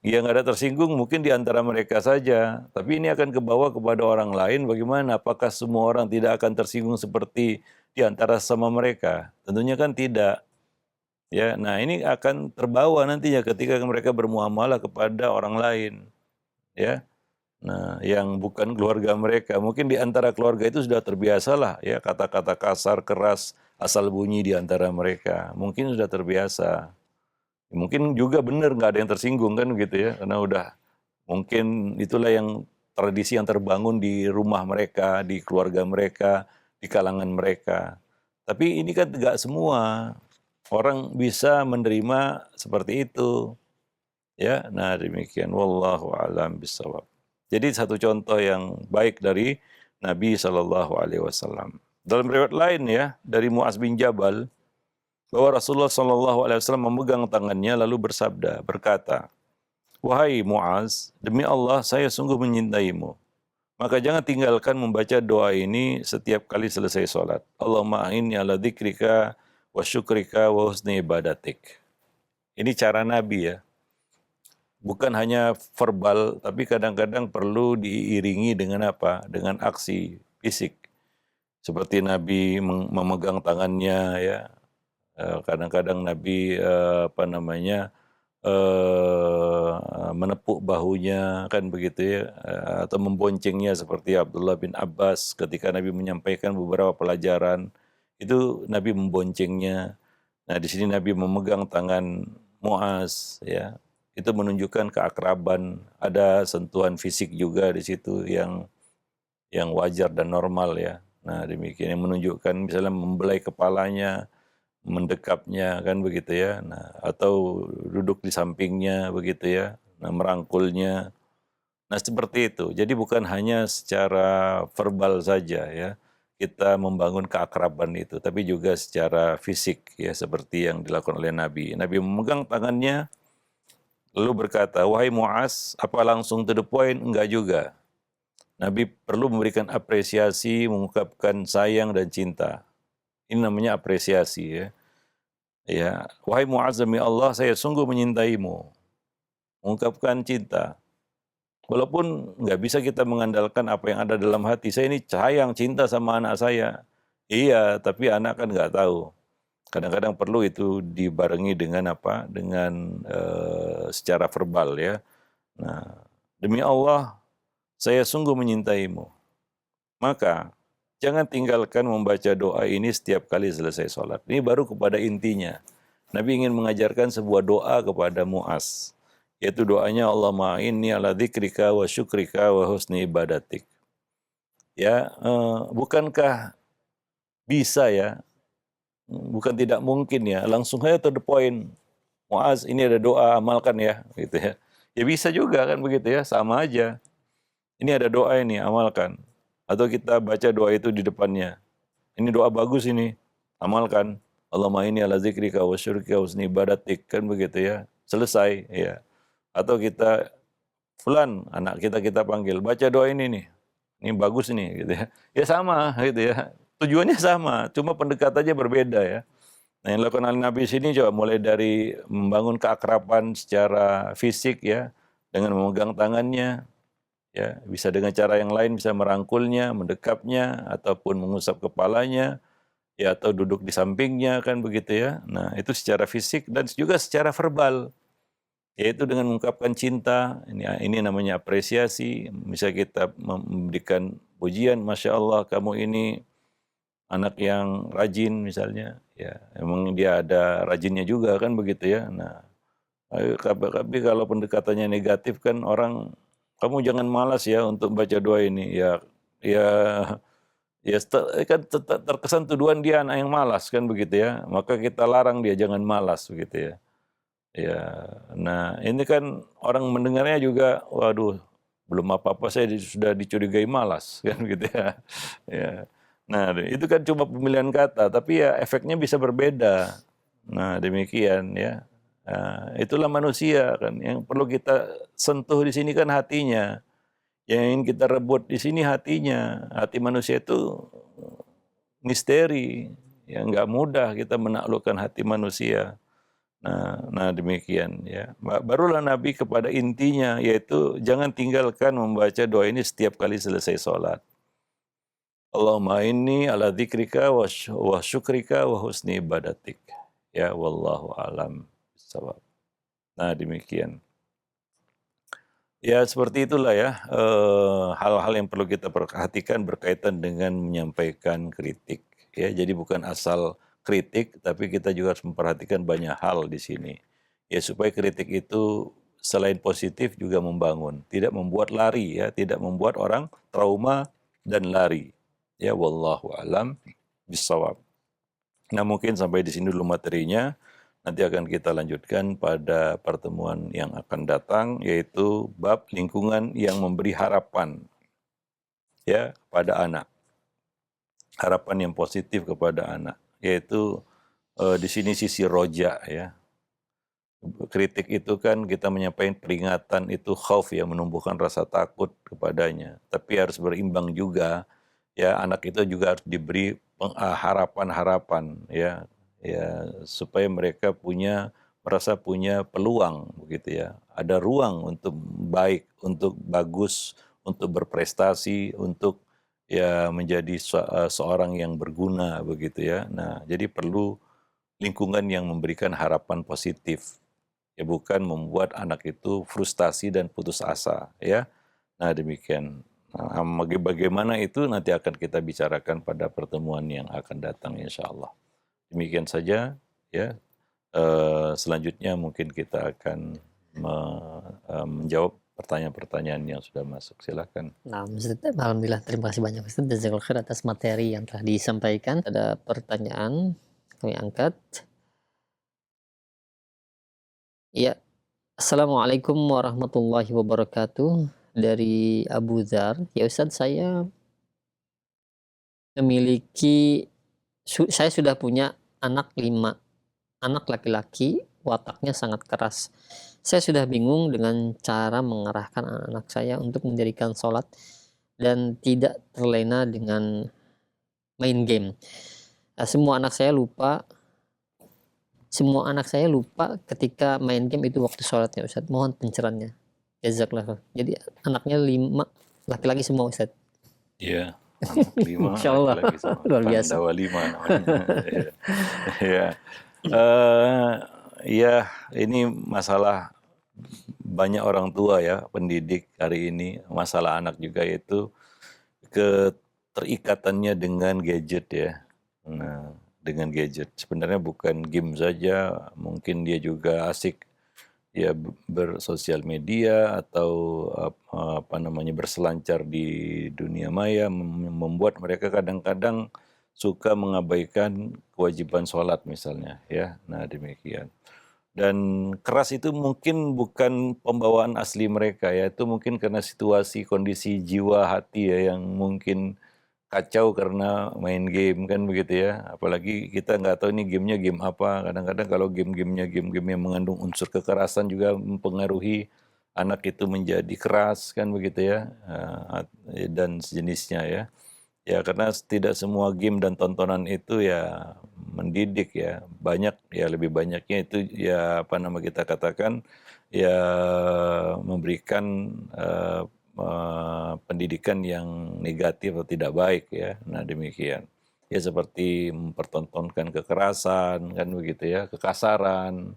Ya nggak ada tersinggung mungkin di antara mereka saja, tapi ini akan kebawa kepada orang lain bagaimana? Apakah semua orang tidak akan tersinggung seperti di antara sama mereka? Tentunya kan tidak. Ya, nah ini akan terbawa nantinya ketika mereka bermuamalah kepada orang lain, ya. Nah, yang bukan keluarga mereka, mungkin di antara keluarga itu sudah terbiasalah ya kata-kata kasar, keras, asal bunyi di antara mereka. Mungkin sudah terbiasa. Mungkin juga benar nggak ada yang tersinggung kan gitu ya, karena udah mungkin itulah yang tradisi yang terbangun di rumah mereka, di keluarga mereka, di kalangan mereka. Tapi ini kan tidak semua orang bisa menerima seperti itu. Ya, nah demikian. Wallahu a'lam bishawab. Jadi satu contoh yang baik dari Nabi Shallallahu Alaihi Wasallam. Dalam riwayat lain ya dari Muaz bin Jabal bahwa Rasulullah Shallallahu Alaihi Wasallam memegang tangannya lalu berkata, wahai Muaz, demi Allah saya sungguh menyintaimu. Maka jangan tinggalkan membaca doa ini setiap kali selesai sholat. Allahumma a'inni ala dzikrika wa syukrika wa husni ibadatik. Ini cara Nabi ya. Bukan hanya verbal, tapi kadang-kadang perlu diiringi dengan apa? Dengan aksi fisik. Seperti Nabi memegang tangannya ya. Kadang-kadang Nabi menepuk bahunya kan begitu ya, atau memboncengnya seperti Abdullah bin Abbas ketika Nabi menyampaikan beberapa pelajaran itu Nabi memboncengnya. Nah di sini Nabi memegang tangan Muaz ya, itu menunjukkan keakraban, ada sentuhan fisik juga di situ yang wajar dan normal ya. Nah demikian yang menunjukkan misalnya membelai kepalanya, mendekapnya kan begitu ya. Nah, atau duduk di sampingnya begitu ya. Nah, merangkulnya. Nah, seperti itu. Jadi bukan hanya secara verbal saja ya. Kita membangun keakraban itu, tapi juga secara fisik ya seperti yang dilakukan oleh Nabi. Nabi memegang tangannya lalu berkata, "Wahai Muaz, apa langsung to the point?" Enggak juga. Nabi perlu memberikan apresiasi, mengungkapkan sayang dan cinta. Ini namanya apresiasi ya. Ya, wahai Muaz demi Allah, saya sungguh menyintaimu. Mengungkapkan cinta. Walaupun nggak bisa kita mengandalkan apa yang ada dalam hati. Saya ini sayang, cinta sama anak saya. Iya, tapi anak kan nggak tahu. Kadang-kadang perlu itu dibarengi dengan apa? Dengan secara verbal ya. Nah, demi Allah, saya sungguh menyintaimu. Maka jangan tinggalkan membaca doa ini setiap kali selesai sholat. Ini baru kepada intinya. Nabi ingin mengajarkan sebuah doa kepada Muaz. Yaitu doanya Allahumma inni ala dzikrika wa syukrika wa husni ibadatik. Ya, bukankah bisa ya, bukan tidak mungkin ya, langsung saja to the point. Muaz ini ada doa, amalkan ya. Gitu ya. Ya bisa juga kan begitu ya, sama aja. Ini ada doa ini, amalkan. Atau kita baca doa itu di depannya. Ini doa bagus ini, amalkan. Allahumma inni ala dzikrika wa syukrika wa husni ibadatik. Kan begitu ya. Selesai ya. Atau kita, fulan, anak kita panggil, baca doa ini nih. Ini bagus nih gitu ya. Ya sama gitu ya. Tujuannya sama, cuma pendekatannya berbeda ya. Nah, yang dilakukan oleh Nabi sini coba mulai dari membangun keakraban secara fisik ya, dengan memegang tangannya, ya bisa dengan cara yang lain, bisa merangkulnya, mendekapnya, ataupun mengusap kepalanya, ya atau duduk di sampingnya kan begitu ya. Nah itu secara fisik dan juga secara verbal, yaitu dengan mengungkapkan cinta. Ini namanya apresiasi. Bisa kita memberikan pujian, masya Allah kamu ini anak yang rajin misalnya, ya emang dia ada rajinnya juga kan begitu ya. Nah tapi kalau pendekatannya negatif kan orang, kamu jangan malas ya untuk baca doa ini. Ya, ya kan terkesan tuduhan dia anak yang malas kan begitu ya. Maka kita larang dia jangan malas begitu ya. Ya, nah ini kan orang mendengarnya juga, waduh, belum apa-apa saya sudah dicurigai malas kan gitu ya. Ya. Nah itu kan cuma pemilihan kata, tapi ya efeknya bisa berbeda. Nah demikian ya. Nah, itulah manusia kan yang perlu kita sentuh di sini kan hatinya. Yang ingin kita rebut di sini hatinya. Hati manusia itu misteri. Ya nggak mudah kita menaklukkan hati manusia. Nah demikian ya. Barulah Nabi kepada intinya, yaitu jangan tinggalkan membaca doa ini setiap kali selesai sholat. Allahumma inni ala dzikrika wa syukrika wa husni ibadatik. Ya, wallahu alam bissawab. Nah, demikian. Ya, seperti itulah ya, hal-hal yang perlu kita perhatikan berkaitan dengan menyampaikan kritik. Ya, jadi bukan asal kritik, tapi kita juga harus memperhatikan banyak hal di sini. Ya, supaya kritik itu selain positif juga membangun, tidak membuat lari ya, tidak membuat orang trauma dan lari. Ya, wallahu alam bisawab. Nah, mungkin sampai di sini dulu materinya. Nanti akan kita lanjutkan pada pertemuan yang akan datang, yaitu bab lingkungan yang memberi harapan ya kepada anak. Harapan yang positif kepada anak, yaitu di sini sisi roja ya. Kritik itu kan kita menyampaikan peringatan itu khauf ya, menumbuhkan rasa takut kepadanya. Tapi harus berimbang juga ya, anak itu juga harus diberi harapan-harapan ya, ya supaya mereka merasa punya peluang begitu ya. Ada ruang untuk baik, untuk bagus, untuk berprestasi, untuk ya menjadi seorang yang berguna begitu ya. Nah, jadi perlu lingkungan yang memberikan harapan positif. Ya, bukan membuat anak itu frustasi dan putus asa ya. Nah, demikian. Nah, bagaimana itu nanti akan kita bicarakan pada pertemuan yang akan datang insya Allah. Demikian saja ya. Selanjutnya mungkin kita akan menjawab pertanyaan-pertanyaan yang sudah masuk. Silakan. Nah, Ustaz, alhamdulillah terima kasih banyak Ustaz jazakallahu khair atas materi yang telah disampaikan. Ada pertanyaan kami angkat. Iya, Assalamualaikum warahmatullahi wabarakatuh. Dari Abu Dzar. Ya Ustaz, saya sudah punya anak 5, anak laki-laki, wataknya sangat keras. Saya sudah bingung dengan cara mengarahkan anak-anak saya untuk mendirikan sholat dan tidak terlena dengan main game. Semua anak saya lupa ketika main game itu waktu sholatnya Ustaz. Mohon pencerahannya. Jazakallah. Jadi anaknya 5 laki-laki semua Ustaz. Iya, anak 5 Masya Allah. laki-laki semua. Luar biasa. Pandawa 5 namanya. Ya. Ya, ini masalah banyak orang tua ya, pendidik hari ini, masalah anak juga itu keterikatannya dengan gadget ya. Nah, dengan gadget. Sebenarnya bukan game saja, mungkin dia juga asik ya bersosial media atau apa namanya berselancar di dunia maya, membuat mereka kadang-kadang suka mengabaikan kewajiban sholat misalnya ya. Nah, demikian. Dan keras itu mungkin bukan pembawaan asli mereka ya, itu mungkin karena situasi kondisi jiwa hati ya yang mungkin kacau karena main game kan begitu ya. Apalagi kita nggak tahu ini gamenya game apa. Kadang-kadang kalau game-gamenya game-game yang mengandung unsur kekerasan juga mempengaruhi anak itu menjadi keras kan begitu ya, dan sejenisnya ya. Ya karena tidak semua game dan tontonan itu ya mendidik ya. Banyak ya, lebih banyaknya itu ya apa nama kita katakan ya memberikan pendidikan yang negatif atau tidak baik ya. Nah, demikian. Ya seperti mempertontonkan kekerasan kan begitu ya, kekasaran.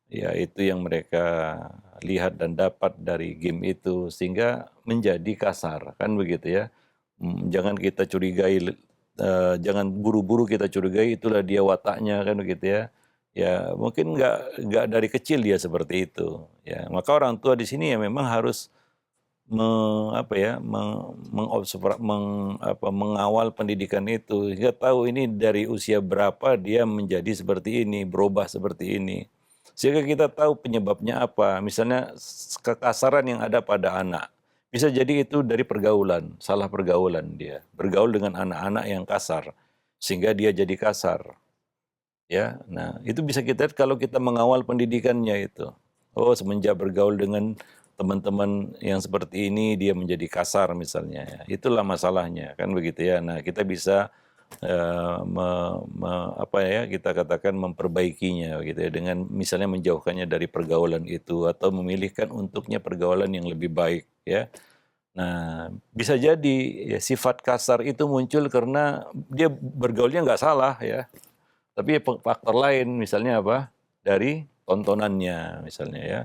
Ya itu yang mereka lihat dan dapat dari game itu sehingga menjadi kasar kan begitu ya. Jangan kita curigai, jangan buru-buru kita curigai itulah dia wataknya kan begitu ya. Ya mungkin nggak dari kecil dia seperti itu. Ya maka orang tua di sini ya memang harus mengawal pendidikan itu sehingga tahu ini dari usia berapa dia menjadi seperti ini, berubah seperti ini. Sehingga kita tahu penyebabnya apa. Misalnya kekasaran yang ada pada anak. Bisa jadi itu dari pergaulan, salah pergaulan dia. Bergaul dengan anak-anak yang kasar sehingga dia jadi kasar. Ya. Nah, itu bisa kita lihat kalau kita mengawal pendidikannya itu. Oh, semenjak bergaul dengan teman-teman yang seperti ini dia menjadi kasar misalnya. Itulah masalahnya kan begitu ya. Nah, kita bisa kita katakan memperbaikinya gitu ya dengan misalnya menjauhkannya dari pergaulan itu atau memilihkan untuknya pergaulan yang lebih baik ya. Nah, bisa jadi ya, sifat kasar itu muncul karena dia bergaulnya nggak salah ya. Tapi faktor lain misalnya apa? Dari tontonannya misalnya ya.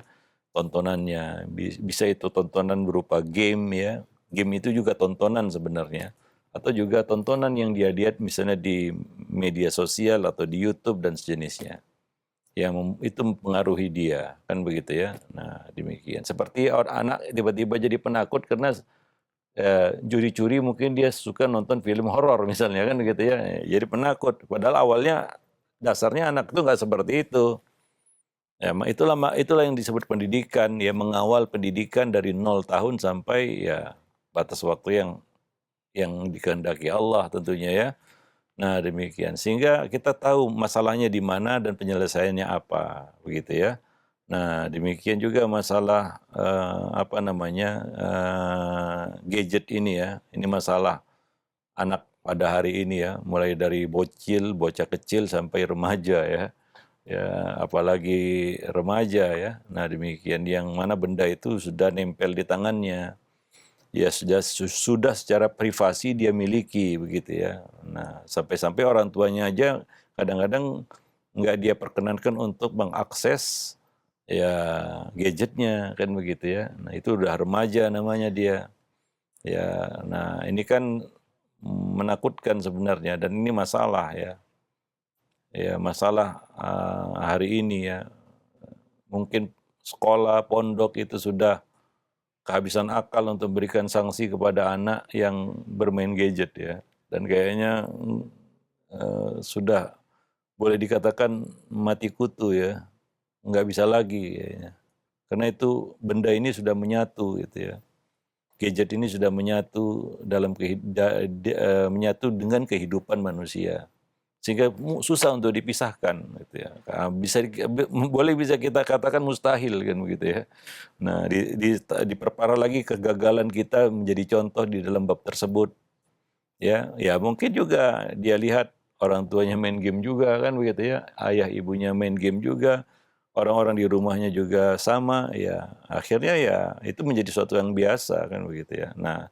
Tontonannya bisa itu tontonan berupa game ya. Game itu juga tontonan sebenarnya. Atau juga tontonan yang dia lihat misalnya di media sosial atau di YouTube dan sejenisnya. Yang itu mempengaruhi dia, kan begitu ya. Nah, demikian. Seperti anak tiba-tiba jadi penakut karena curi-curi mungkin dia suka nonton film horor misalnya kan gitu ya. Jadi penakut. Padahal awalnya dasarnya anak itu nggak seperti itu. Ya, itulah yang disebut pendidikan, ya mengawal pendidikan dari 0 tahun sampai ya batas waktu yang dikehendaki Allah tentunya ya. Nah, demikian. Sehingga kita tahu masalahnya di mana dan penyelesaiannya apa, begitu ya. Nah, demikian juga masalah apa namanya gadget ini ya. Ini masalah anak pada hari ini ya, mulai dari bocah kecil sampai remaja ya. Ya, apalagi remaja ya. Nah, demikian yang mana benda itu sudah nempel di tangannya. Ya sudah secara privasi dia miliki begitu ya. Nah, sampai-sampai orang tuanya aja kadang-kadang nggak dia perkenankan untuk mengakses ya gadgetnya kan begitu ya. Nah, itu udah remaja namanya dia. Ya, nah ini kan menakutkan sebenarnya dan ini masalah ya. Ya, masalah hari ini ya. Mungkin sekolah, pondok itu sudah kehabisan akal untuk memberikan sanksi kepada anak yang bermain gadget ya. Dan kayaknya sudah boleh dikatakan mati kutu ya. Nggak bisa lagi kayaknya. Karena itu benda ini sudah menyatu gitu ya. Gadget ini sudah menyatu menyatu dengan kehidupan manusia. Sehingga susah untuk dipisahkan gitu ya. Bisa kita katakan mustahil kan begitu ya. Nah, diperparah lagi kegagalan kita menjadi contoh di dalam bab tersebut. Ya, ya mungkin juga dia lihat orang tuanya main game juga kan begitu ya. Ayah ibunya main game juga. Orang-orang di rumahnya juga sama ya. Akhirnya ya itu menjadi suatu yang biasa kan begitu ya. Nah,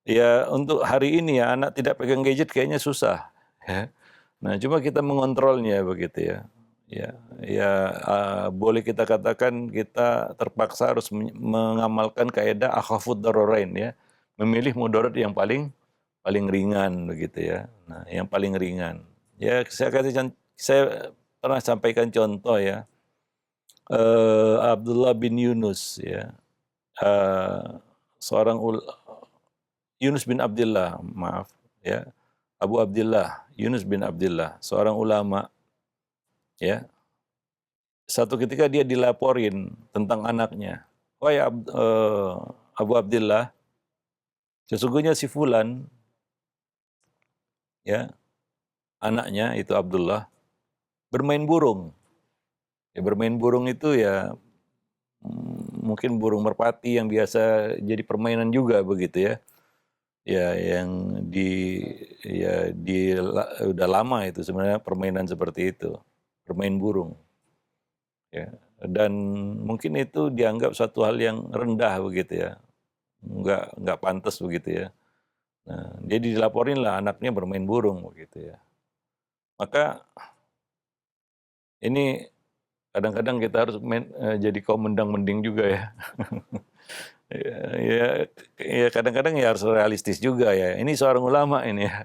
ya untuk hari ini ya anak tidak pegang gadget kayaknya susah ya. Nah, cuma kita mengontrolnya begitu ya. Ya, ya boleh kita katakan kita terpaksa harus mengamalkan kaidah akhafud dararain ya. Memilih mudarat yang paling ringan begitu ya. Nah, yang paling ringan. Ya, saya pernah sampaikan contoh ya. Abdullah bin Yunus ya. Eh, seorang Yunus bin Abdullah, maaf ya. Abu Abdullah, Yunus bin Abdullah, seorang ulama ya. Satu ketika dia dilaporin tentang anaknya. Wahai Abu Abdullah, sesungguhnya si Fulan ya, anaknya itu Abdullah bermain burung. Ya, bermain burung itu ya mungkin burung merpati yang biasa jadi permainan juga begitu ya. Ya yang udah lama itu sebenarnya permainan seperti itu. Bermain burung. Ya. Dan mungkin itu dianggap suatu hal yang rendah begitu ya. Enggak pantas begitu ya. Nah, dia dilaporin lah anaknya bermain burung begitu ya. Maka ini kadang-kadang kita harus jadi kaum mendang-mending juga ya. ya kadang-kadang ya harus realistis juga ya. Ini seorang ulama ini ya.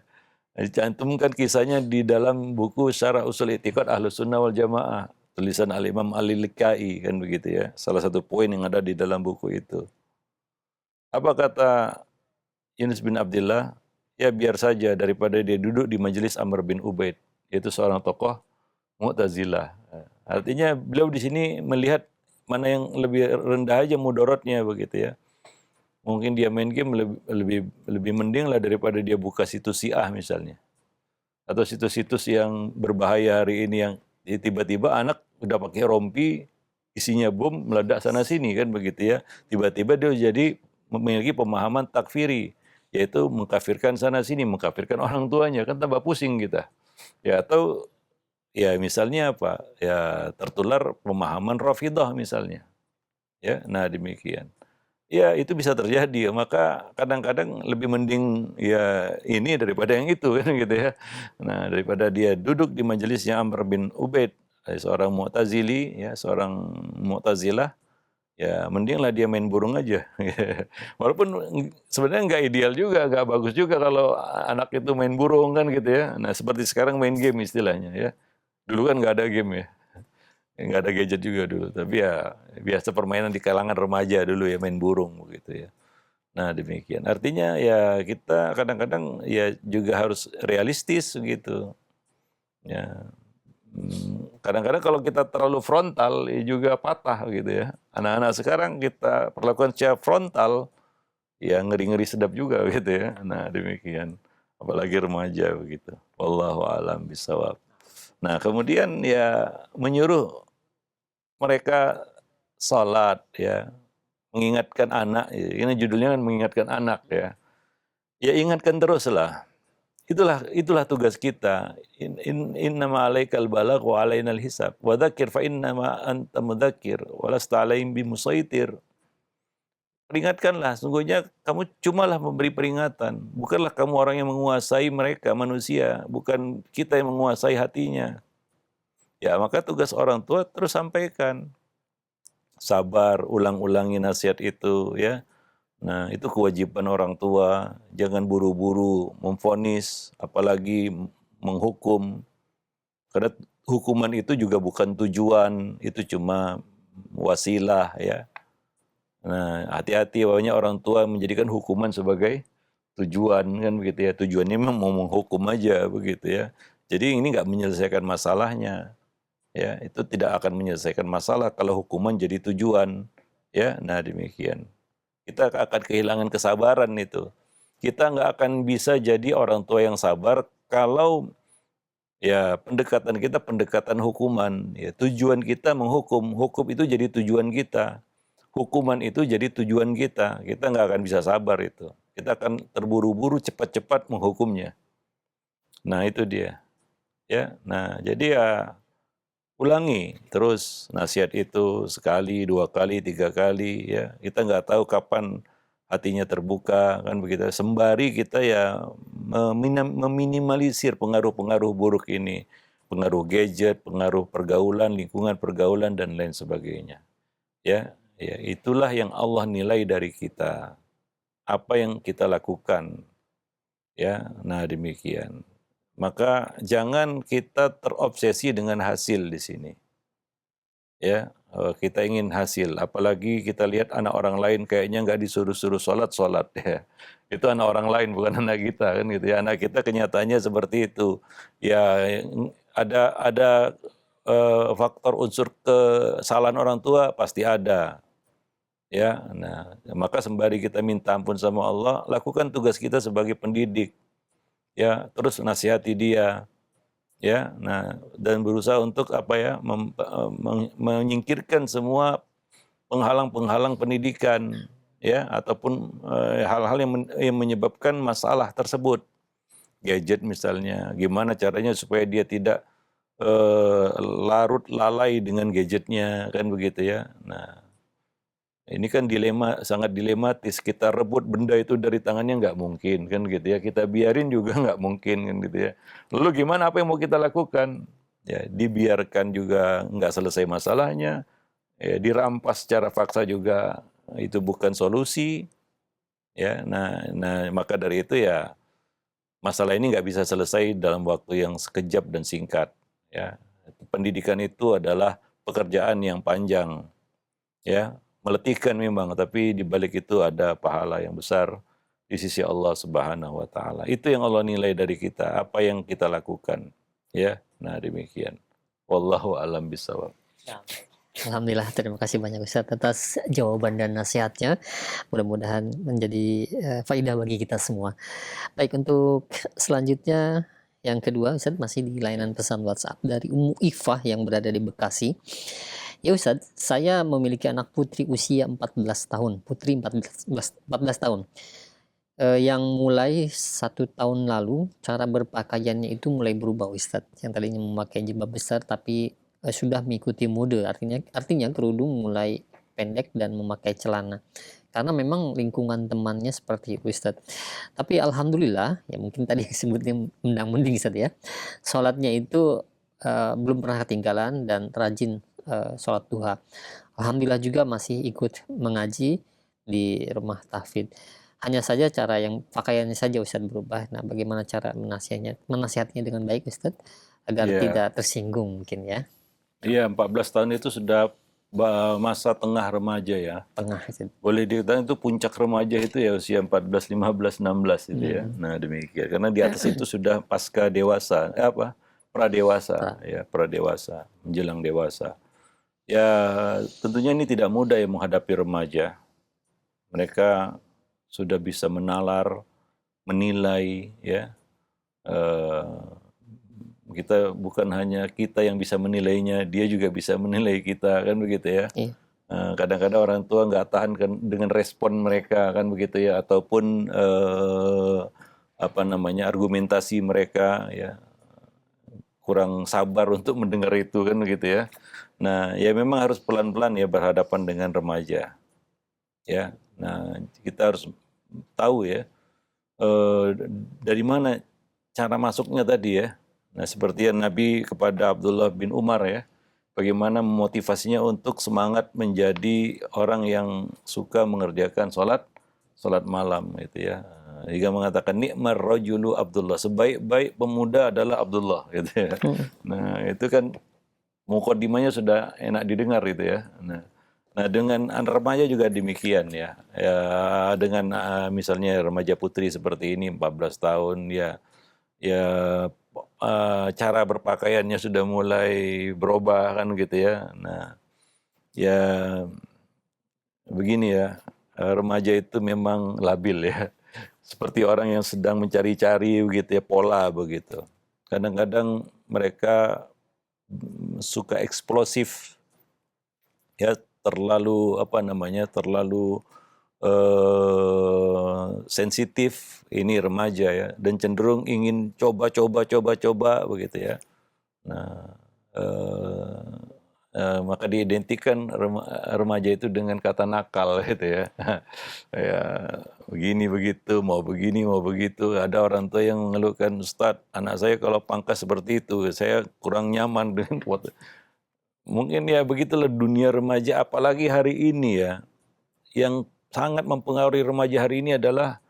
Dicantumkan kisahnya di dalam buku Syarah Ushul I'tiqad Ahlus Sunnah wal Jamaah. Tulisan Al-Imam Al-Lika'i kan begitu ya. Salah satu poin yang ada di dalam buku itu. Apa kata Yunus bin Abdullah? Ya biar saja daripada dia duduk di majelis Amr bin Ubaid. Yaitu seorang tokoh Mu'tazilah. Artinya beliau di sini melihat mana yang lebih rendah aja mudaratnya begitu ya. Mungkin dia main game lebih mending lah daripada dia buka situs Syiah misalnya. Atau situs-situs yang berbahaya hari ini yang tiba-tiba anak udah pakai rompi isinya bom meledak sana sini kan begitu ya. Tiba-tiba dia jadi memiliki pemahaman takfiri, yaitu mengkafirkan sana sini, mengkafirkan orang tuanya, kan tambah pusing kita. Ya atau ya misalnya apa? Ya tertular pemahaman Rafidhah misalnya. Ya, nah demikian. Ya, itu bisa terjadi. Maka kadang-kadang lebih mending ya ini daripada yang itu kan gitu ya. Nah, daripada dia duduk di majelisnya Amr bin Ubaid, seorang Mu'tazili ya, seorang Mu'tazilah, ya mendinglah dia main burung aja. Walaupun sebenarnya nggak ideal juga, nggak bagus juga kalau anak itu main burung kan gitu ya. Nah, seperti sekarang main game istilahnya ya. Dulu kan nggak ada game ya. Nggak ada gadget juga dulu, tapi ya biasa permainan di kalangan remaja dulu ya, main burung begitu ya. Nah demikian, artinya ya kita kadang-kadang ya juga harus realistis gitu. Ya, kadang-kadang kalau kita terlalu frontal ya juga patah gitu ya. Anak-anak sekarang kita perlakukan secara frontal, ya ngeri-ngeri sedap juga gitu ya. Nah demikian, apalagi remaja begitu. Wallahu a'lam bishawab. Nah kemudian ya menyuruh mereka sholat ya, mengingatkan anak, ya, ini judulnya kan mengingatkan anak ya. Ya ingatkan teruslah. Itulah tugas kita. Innama alaikal balagh wa alainal hisab. Wa dzakir fa innama anta mudzakir wa lasta alaihim bimusaitir. Peringatkanlah, sungguhnya kamu cumalah memberi peringatan. Bukanlah kamu orang yang menguasai mereka manusia, bukan kita yang menguasai hatinya. Ya, maka tugas orang tua terus sampaikan. Sabar, ulang-ulangi nasihat itu ya. Nah, itu kewajiban orang tua, jangan buru-buru memvonis, apalagi menghukum. Karena hukuman itu juga bukan tujuan, itu cuma wasilah ya. Nah, hati-hati banyak orang tua menjadikan hukuman sebagai tujuan kan begitu ya. Tujuannya memang mau menghukum aja begitu ya. Jadi ini nggak menyelesaikan masalahnya. Ya, itu tidak akan menyelesaikan masalah kalau hukuman jadi tujuan. Ya, nah demikian. Kita akan kehilangan kesabaran itu. Kita nggak akan bisa jadi orang tua yang sabar kalau ya pendekatan kita pendekatan hukuman. Ya, tujuan kita menghukum, hukum itu jadi tujuan kita. Hukuman itu jadi tujuan kita. Kita nggak akan bisa sabar itu. Kita akan terburu-buru cepat-cepat menghukumnya. Nah itu dia. Ya, nah jadi ya ulangi terus nasihat itu sekali, 2 kali, 3 kali ya. Kita nggak tahu kapan hatinya terbuka kan begitu. Sembari kita ya meminimalisir pengaruh-pengaruh buruk ini. Pengaruh gadget, pengaruh pergaulan, lingkungan pergaulan dan lain sebagainya. Ya, ya itulah yang Allah nilai dari kita. Apa yang kita lakukan. Ya, nah demikian. Maka jangan kita terobsesi dengan hasil di sini. Ya, kita ingin hasil. Apalagi kita lihat anak orang lain kayaknya nggak disuruh-suruh sholat ya. Itu anak orang lain bukan anak kita kan gitu ya. Anak kita kenyataannya seperti itu. Ya ada faktor unsur kesalahan orang tua pasti ada. Ya, nah maka sembari kita minta ampun sama Allah, lakukan tugas kita sebagai pendidik. Ya, terus nasihati dia. Ya, nah dan berusaha untuk apa ya menyingkirkan semua penghalang-penghalang pendidikan ya ataupun hal-hal yang menyebabkan masalah tersebut. Gadget misalnya, gimana caranya supaya dia tidak larut lalai dengan gadgetnya kan begitu ya. Nah, ini kan sangat dilematis. Kita rebut benda itu dari tangannya nggak mungkin kan gitu ya. Kita biarin juga nggak mungkin kan gitu ya. Lalu gimana, apa yang mau kita lakukan? Ya dibiarkan juga nggak selesai masalahnya. Ya, dirampas secara paksa juga itu bukan solusi. Ya, nah maka dari itu ya masalah ini nggak bisa selesai dalam waktu yang sekejap dan singkat. Ya, pendidikan itu adalah pekerjaan yang panjang. Ya, meletihkan memang, tapi di balik itu ada pahala yang besar di sisi Allah Subhanahu wa taala. Itu yang Allah nilai dari kita, apa yang kita lakukan. Ya. Nah, demikian. Wallahu a'lam bishawab. Alhamdulillah, terima kasih banyak Ustadz atas jawaban dan nasihatnya. Mudah-mudahan menjadi faidah bagi kita semua. Baik, untuk selanjutnya yang kedua Ustadz masih di layanan pesan WhatsApp dari Ummu Ifah yang berada di Bekasi. Ya Ustadz, saya memiliki anak putri usia 14 tahun, putri 14 tahun. Yang mulai 1 tahun lalu cara berpakaiannya itu mulai berubah Ustadz. Yang tadinya memakai jilbab besar tapi sudah mengikuti mode, artinya kerudung mulai pendek dan memakai celana. karena memang lingkungan temannya seperti itu, Ustadz. Tapi alhamdulillah, ya mungkin tadi sebutnya mendang-mending, Ustadz, ya. Sholatnya itu belum pernah ketinggalan dan rajin sholat duha. Alhamdulillah juga masih ikut mengaji di rumah tahfidz. Hanya saja cara yang pakaiannya saja Ustadz berubah. Nah, bagaimana cara menasihatinya dengan baik, Ustadz, agar Iya, tidak tersinggung mungkin ya, iya 14 tahun itu sudah masa tengah remaja ya. tengah Ustadz. Boleh dikatakan itu puncak remaja itu ya usia 14, 15, 16 itu ya. Hmm. Nah, demikian. Karena di atas itu sudah pasca dewasa, pradewasa ya, pradewasa, menjelang dewasa. Ya, tentunya ini tidak mudah ya menghadapi remaja. Mereka sudah bisa menalar, menilai ya. Kita bukan hanya kita yang bisa menilainya, dia juga bisa menilai kita, kan begitu ya. Iya. Kadang-kadang orang tua nggak tahan kan dengan respon mereka, kan begitu ya, ataupun argumentasi mereka ya, kurang sabar untuk mendengar itu, kan begitu ya. Nah, ya memang harus pelan-pelan ya berhadapan dengan remaja ya. Nah, kita harus tahu ya dari mana cara masuknya tadi ya. Nah, seperti yang Nabi kepada Abdullah bin Umar ya, bagaimana memotivasinya untuk semangat menjadi orang yang suka mengerjakan sholat malam itu ya. Jika mengatakan nikmar rajulu Abdullah, sebaik-baik pemuda adalah Abdullah gitu ya. Nah, itu kan mukadimahnya sudah enak didengar itu ya. Nah, dengan remaja juga demikian ya. Ya dengan misalnya remaja putri seperti ini 14 tahun ya, cara berpakaiannya sudah mulai berubah kan gitu ya. Nah, ya begini ya, remaja itu memang labil ya. Seperti orang yang sedang mencari-cari begitu ya, pola begitu. Kadang-kadang mereka suka eksplosif ya, terlalu terlalu sensitif ini remaja ya, dan cenderung ingin coba begitu ya. Nah, maka diidentikan remaja itu dengan kata nakal gitu ya. Ya begini begitu, mau begini mau begitu. Ada orang tua yang mengeluhkan, Ustadz, anak saya kalau pangkas seperti itu, saya kurang nyaman dengan mungkin ya begitulah dunia remaja, apalagi hari ini ya. Yang sangat mempengaruhi remaja hari ini adalah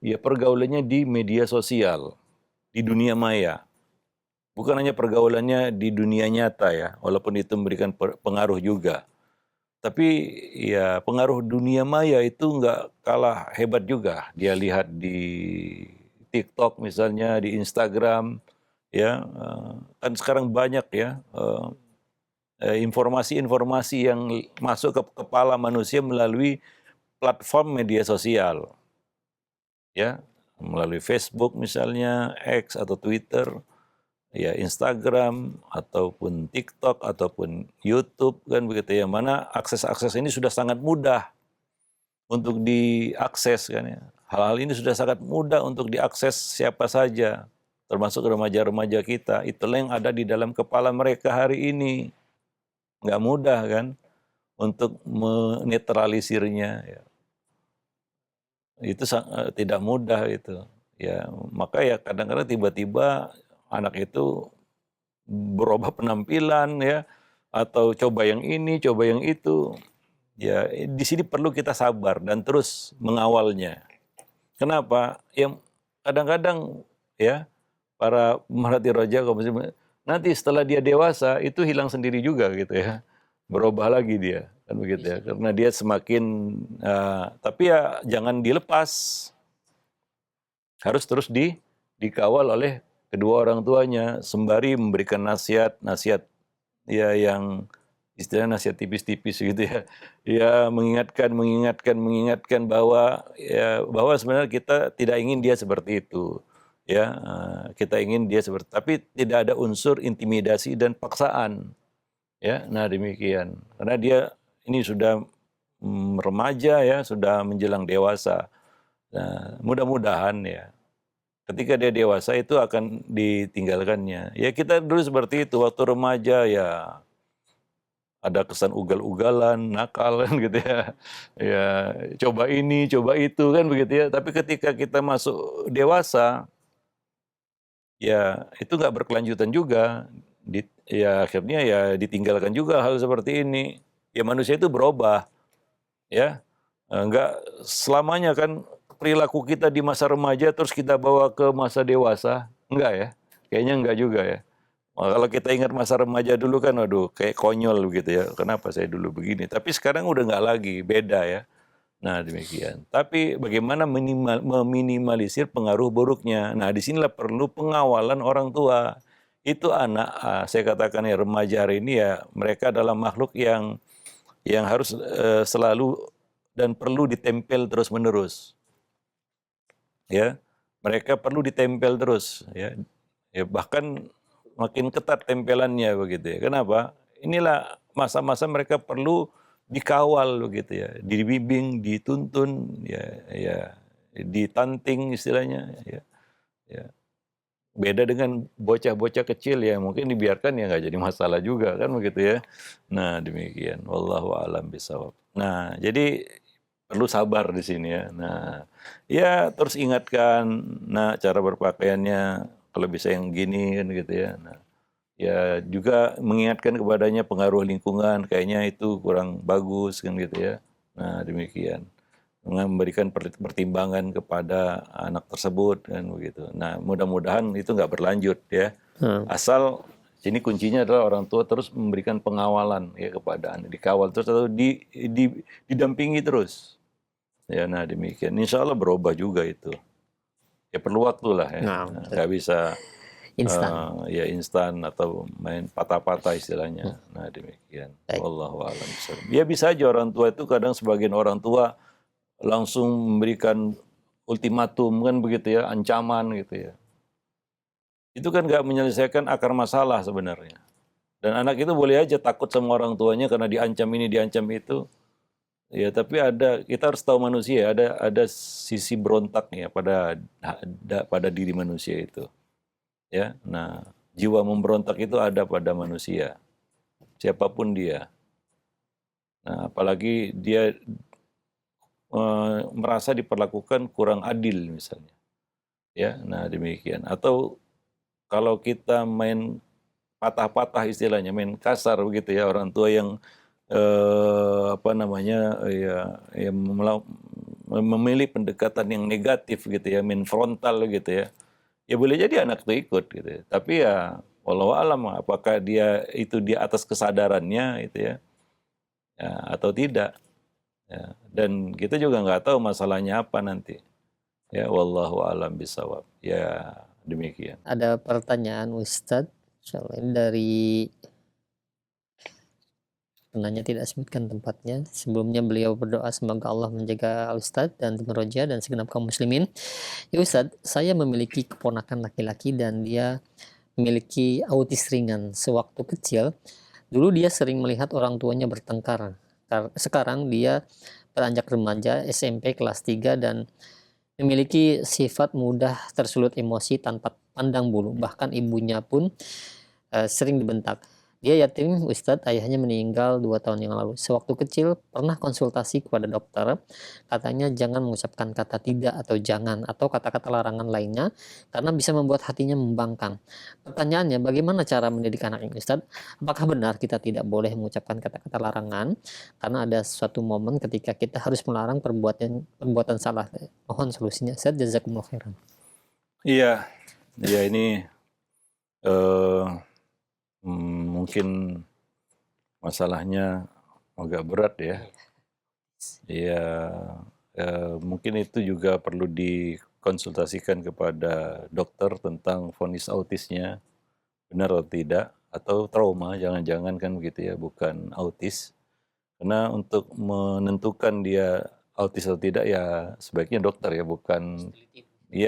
ya pergaulannya di media sosial, di dunia maya. Bukan hanya pergaulannya di dunia nyata ya, walaupun itu memberikan pengaruh juga. Tapi ya pengaruh dunia maya itu nggak kalah hebat juga. Dia lihat di TikTok misalnya, di Instagram, ya kan sekarang banyak ya informasi-informasi yang masuk ke kepala manusia melalui platform media sosial, ya, melalui Facebook misalnya, X atau Twitter, ya Instagram ataupun TikTok ataupun YouTube, kan begitu ya. Mana akses-akses ini sudah sangat mudah untuk diakses kan ya. Hal-hal ini sudah sangat mudah untuk diakses siapa saja, termasuk remaja-remaja kita. Itulah yang ada di dalam kepala mereka hari ini. Nggak mudah kan untuk menetralisirnya ya. Itu tidak mudah itu. Ya, maka ya kadang-kadang tiba-tiba anak itu berubah penampilan ya, atau coba yang ini, coba yang itu. Ya, di sini perlu kita sabar dan terus mengawalnya. Kenapa? Yang kadang-kadang ya para pemerhati roja nanti setelah dia dewasa itu hilang sendiri juga gitu ya, berubah lagi dia kan begitu ya, karena dia semakin tapi ya jangan dilepas, harus terus dikawal oleh kedua orang tuanya sembari memberikan nasihat ya yang istilahnya nasihat tipis-tipis gitu ya. Ya mengingatkan bahwa sebenarnya kita tidak ingin dia seperti itu. Ya, kita ingin dia seperti, tapi tidak ada unsur intimidasi dan paksaan. Ya, nah demikian. Karena dia ini sudah remaja ya, sudah menjelang dewasa. Nah, mudah-mudahan ya ketika dia dewasa itu akan ditinggalkannya. Ya kita dulu seperti itu waktu remaja ya, ada kesan ugal-ugalan, nakal kan gitu ya. Ya, coba ini, coba itu kan begitu ya. Tapi ketika kita masuk dewasa, ya itu nggak berkelanjutan juga. Ya akhirnya ya ditinggalkan juga hal seperti ini. Ya manusia itu berubah, ya. Nggak selamanya kan perilaku kita di masa remaja terus kita bawa ke masa dewasa. Enggak ya. Kayaknya enggak juga ya. Kalau kita ingat masa remaja dulu kan, waduh, kayak konyol begitu ya. Kenapa saya dulu begini? Tapi sekarang udah nggak lagi, beda ya. Nah demikian. Tapi bagaimana meminimalisir pengaruh buruknya? Nah disinilah perlu pengawalan orang tua. Itu anak, saya katakan ya remaja hari ini ya, mereka adalah makhluk yang harus selalu dan perlu ditempel terus menerus. Ya, mereka perlu ditempel terus. Ya, bahkan makin ketat tempelannya begitu ya. Kenapa? Inilah masa-masa mereka perlu dikawal begitu ya, dibimbing, dituntun, ya, ditanting istilahnya, ya, ya. Beda dengan bocah-bocah kecil ya, mungkin dibiarkan ya nggak jadi masalah juga kan begitu ya. Nah demikian, wallahu a'lam bishawab. Nah jadi perlu sabar di sini ya. Nah ya terus ingatkan, nah cara berpakaiannya kalau bisa yang gini kan gitu ya. Nah ya juga mengingatkan kepadanya pengaruh lingkungan, kayaknya itu kurang bagus kan gitu ya. Nah demikian, memberikan pertimbangan kepada anak tersebut kan begitu. Nah mudah-mudahan itu nggak berlanjut ya. Asal sini kuncinya adalah orang tua terus memberikan pengawalan ya kepada anak, dikawal terus atau didampingi terus. Ya nah demikian. Insya Allah berubah juga itu. Ya perlu waktu lah ya. Nah, Nah, nggak bisa instan. ya instan atau main patah-patah istilahnya. Nah demikian. Baik. Wallahu a'lam bishawab. Ya bisa aja orang tua itu kadang sebagian orang tua langsung memberikan ultimatum kan begitu ya, ancaman gitu ya. Itu kan nggak menyelesaikan akar masalah sebenarnya. Dan anak itu boleh aja takut sama orang tuanya karena diancam ini, diancam itu. Ya, tapi kita harus tahu manusia, ada sisi berontaknya pada diri manusia itu. Ya, nah jiwa memberontak itu ada pada manusia, siapapun dia. Nah, apalagi dia merasa diperlakukan kurang adil misalnya, ya, nah demikian. Atau kalau kita main patah-patah istilahnya, main kasar begitu ya, orang tua yang apa namanya ya memilih pendekatan yang negatif gitu ya, main frontal gitu ya. Ya boleh jadi anak itu ikut gitu ya. Tapi ya walau alam apakah dia itu di atas kesadarannya itu ya atau tidak. Ya. Dan kita juga nggak tahu masalahnya apa nanti. Ya wallahu alam bisawab. Ya demikian. Ada pertanyaan Ustadz, soalnya dari penanya tidak sebutkan tempatnya. Sebelumnya beliau berdoa semoga Allah menjaga Ustadz dan tim Roja dan segenap kaum muslimin. Ya Ustadz, saya memiliki keponakan laki-laki dan dia memiliki autis ringan. Sewaktu kecil, dulu dia sering melihat orang tuanya bertengkar. Sekarang dia beranjak remaja SMP kelas 3 dan memiliki sifat mudah tersulut emosi tanpa pandang bulu. Bahkan ibunya pun sering dibentak. Dia yatim Ustadz, ayahnya meninggal 2 tahun yang lalu. Sewaktu kecil pernah konsultasi kepada dokter, katanya jangan mengucapkan kata tidak atau jangan atau kata-kata larangan lainnya karena bisa membuat hatinya membangkang. Pertanyaannya, bagaimana cara mendidik anak ini Ustadz? Apakah benar kita tidak boleh mengucapkan kata-kata larangan karena ada suatu momen ketika kita harus melarang perbuatan salah? Mohon solusinya Ustadz, jazakumullah khairan. Iya, ya ini mungkin masalahnya agak berat ya. Ya, mungkin itu juga perlu dikonsultasikan kepada dokter tentang vonis autisnya benar atau tidak, atau trauma, jangan-jangan kan begitu ya, bukan autis. Karena untuk menentukan dia autis atau tidak ya sebaiknya dokter ya,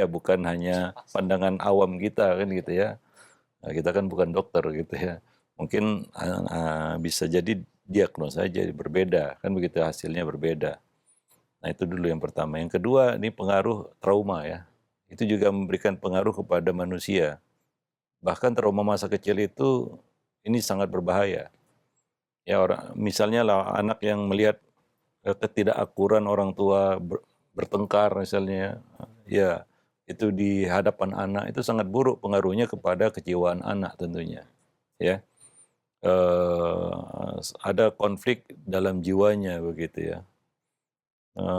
bukan hanya pandangan awam kita kan gitu ya. Nah, kita kan bukan dokter gitu ya. Mungkin bisa jadi diagnosa saja berbeda, kan begitu hasilnya berbeda. Nah itu dulu yang pertama. Yang kedua ini pengaruh trauma ya. Itu juga memberikan pengaruh kepada manusia. Bahkan trauma masa kecil itu ini sangat berbahaya. Ya misalnya lah anak yang melihat ketidakakuran orang tua bertengkar misalnya, ya itu di hadapan anak itu sangat buruk pengaruhnya kepada kejiwaan anak tentunya, ya. Ada konflik dalam jiwanya begitu ya,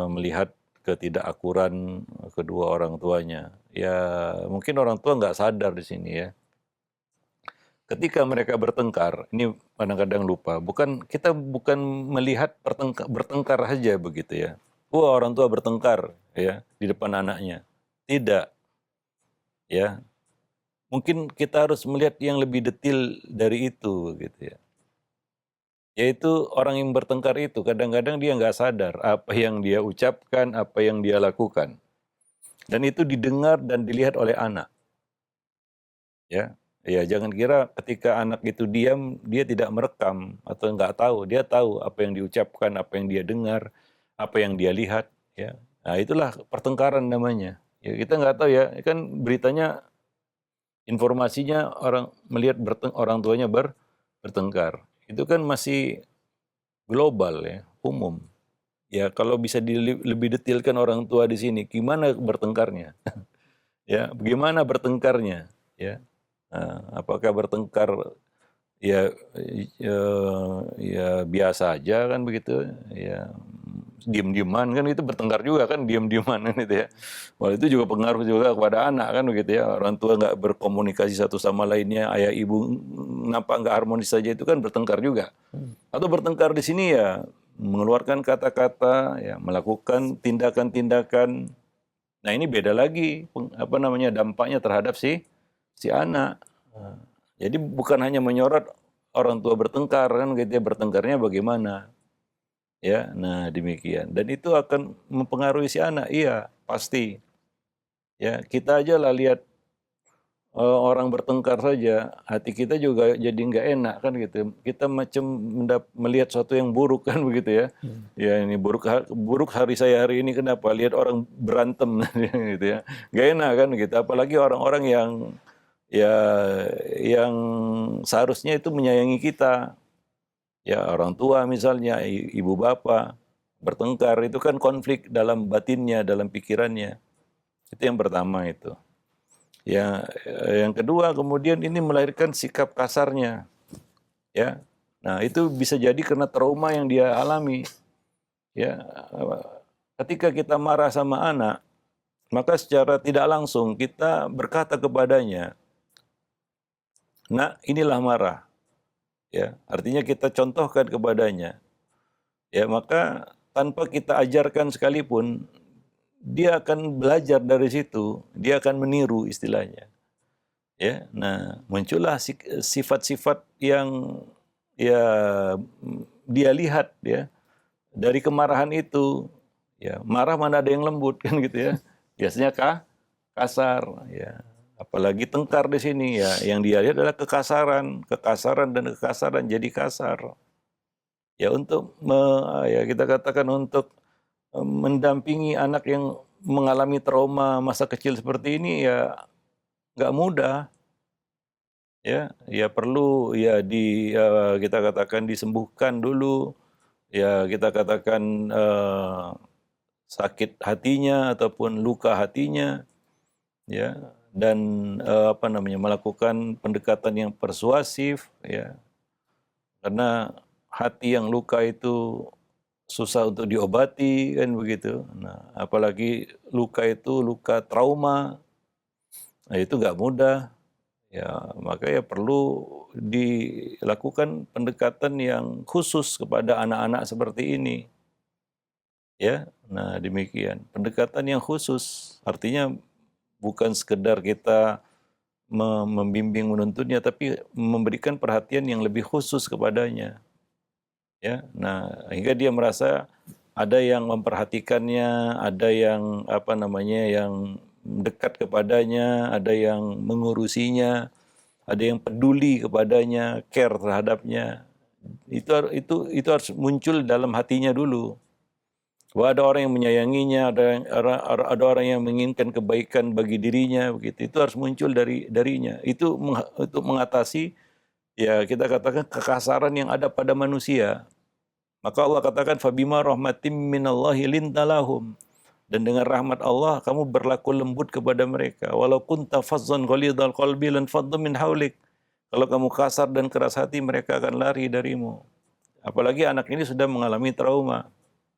melihat ketidakakuran kedua orang tuanya. Ya mungkin orang tua nggak sadar di sini ya. Ketika mereka bertengkar, ini kadang-kadang lupa, kita bukan melihat bertengkar saja begitu ya. Wah, orang tua bertengkar ya di depan anaknya. Tidak, ya. Mungkin kita harus melihat yang lebih detail dari itu gitu ya. Yaitu orang yang bertengkar itu kadang-kadang dia nggak sadar apa yang dia ucapkan, apa yang dia lakukan. Dan itu didengar dan dilihat oleh anak. Ya, ya jangan kira ketika anak itu diam, dia tidak merekam atau nggak tahu. Dia tahu apa yang diucapkan, apa yang dia dengar, apa yang dia lihat. Ya, nah itulah pertengkaran namanya. Ya kita nggak tahu ya, kan beritanya, informasinya orang melihat orang tuanya bertengkar. Itu kan masih global ya, umum. Ya kalau bisa lebih detailkan orang tua di sini, gimana bertengkarnya? Ya, bagaimana bertengkarnya? Ya, apakah bertengkar ya, ya biasa aja kan begitu? Ya diem-dieman kan itu bertengkar juga kan, diem-dieman kan itu ya. Wah itu juga pengaruh juga kepada anak kan begitu ya. Orang tua nggak berkomunikasi satu sama lainnya, ayah ibu nampak nggak harmonis saja itu kan bertengkar juga. Atau bertengkar di sini ya mengeluarkan kata-kata, ya melakukan tindakan-tindakan. Nah ini beda lagi dampaknya terhadap si anak. Nah, jadi bukan hanya menyorot orang tua bertengkar kan gitu ya, bertengkarnya bagaimana. Ya, nah demikian. Dan itu akan mempengaruhi si anak, iya pasti. Ya, kita aja lah lihat orang bertengkar saja, hati kita juga jadi nggak enak kan gitu. Kita macam melihat sesuatu yang buruk kan begitu ya. Ya ini buruk hari saya hari ini kenapa? Lihat orang berantem gitu ya. Nggak enak kan gitu. Apalagi orang-orang ya yang seharusnya itu menyayangi kita. Ya orang tua misalnya, ibu bapak bertengkar itu kan konflik dalam batinnya, dalam pikirannya. Itu yang pertama itu. Ya, yang kedua kemudian ini melahirkan sikap kasarnya, ya. Nah itu bisa jadi karena trauma yang dia alami, ya. Ketika kita marah sama anak, maka secara tidak langsung kita berkata kepadanya, "Nak, inilah marah." Ya, artinya kita contohkan kepadanya. Ya, maka tanpa kita ajarkan sekalipun, dia akan belajar dari situ, dia akan meniru istilahnya. Ya, nah muncullah sifat-sifat yang ya dia lihat ya dari kemarahan itu. Ya, marah mana ada yang lembut kan gitu ya. Biasanya kasar ya. Apalagi tengkar di sini ya, yang dia lihat adalah kekasaran dan kekasaran jadi kasar. Ya ya kita katakan untuk mendampingi anak yang mengalami trauma masa kecil seperti ini ya nggak mudah. Ya perlu ya kita katakan disembuhkan dulu, ya kita katakan sakit hatinya ataupun luka hatinya, ya, dan melakukan pendekatan yang persuasif, ya, karena hati yang luka itu susah untuk diobati kan begitu. Nah, apalagi luka itu luka trauma, nah itu nggak mudah. Ya, maka ya perlu dilakukan pendekatan yang khusus kepada anak-anak seperti ini. Ya, nah demikian. Pendekatan yang khusus artinya bukan sekedar kita membimbing menuntunnya, tapi memberikan perhatian yang lebih khusus kepadanya. Ya, nah hingga dia merasa ada yang memperhatikannya, ada yang yang dekat kepadanya, ada yang mengurusinya, ada yang peduli kepadanya, care terhadapnya. Itu harus muncul dalam hatinya dulu. Bahwa ada orang yang menyayanginya, ada orang yang menginginkan kebaikan bagi dirinya, begitu. Itu harus muncul darinya. Itu untuk mengatasi ya kita katakan kekasaran yang ada pada manusia. Maka Allah katakan fabima rahmatim minallahi lintalahum. Dan dengan rahmat Allah kamu berlaku lembut kepada mereka. Walau kunta fazzan ghalidhal qalbi lan faddu min haulik. Kalau kamu kasar dan keras hati mereka akan lari darimu. Apalagi anak ini sudah mengalami trauma.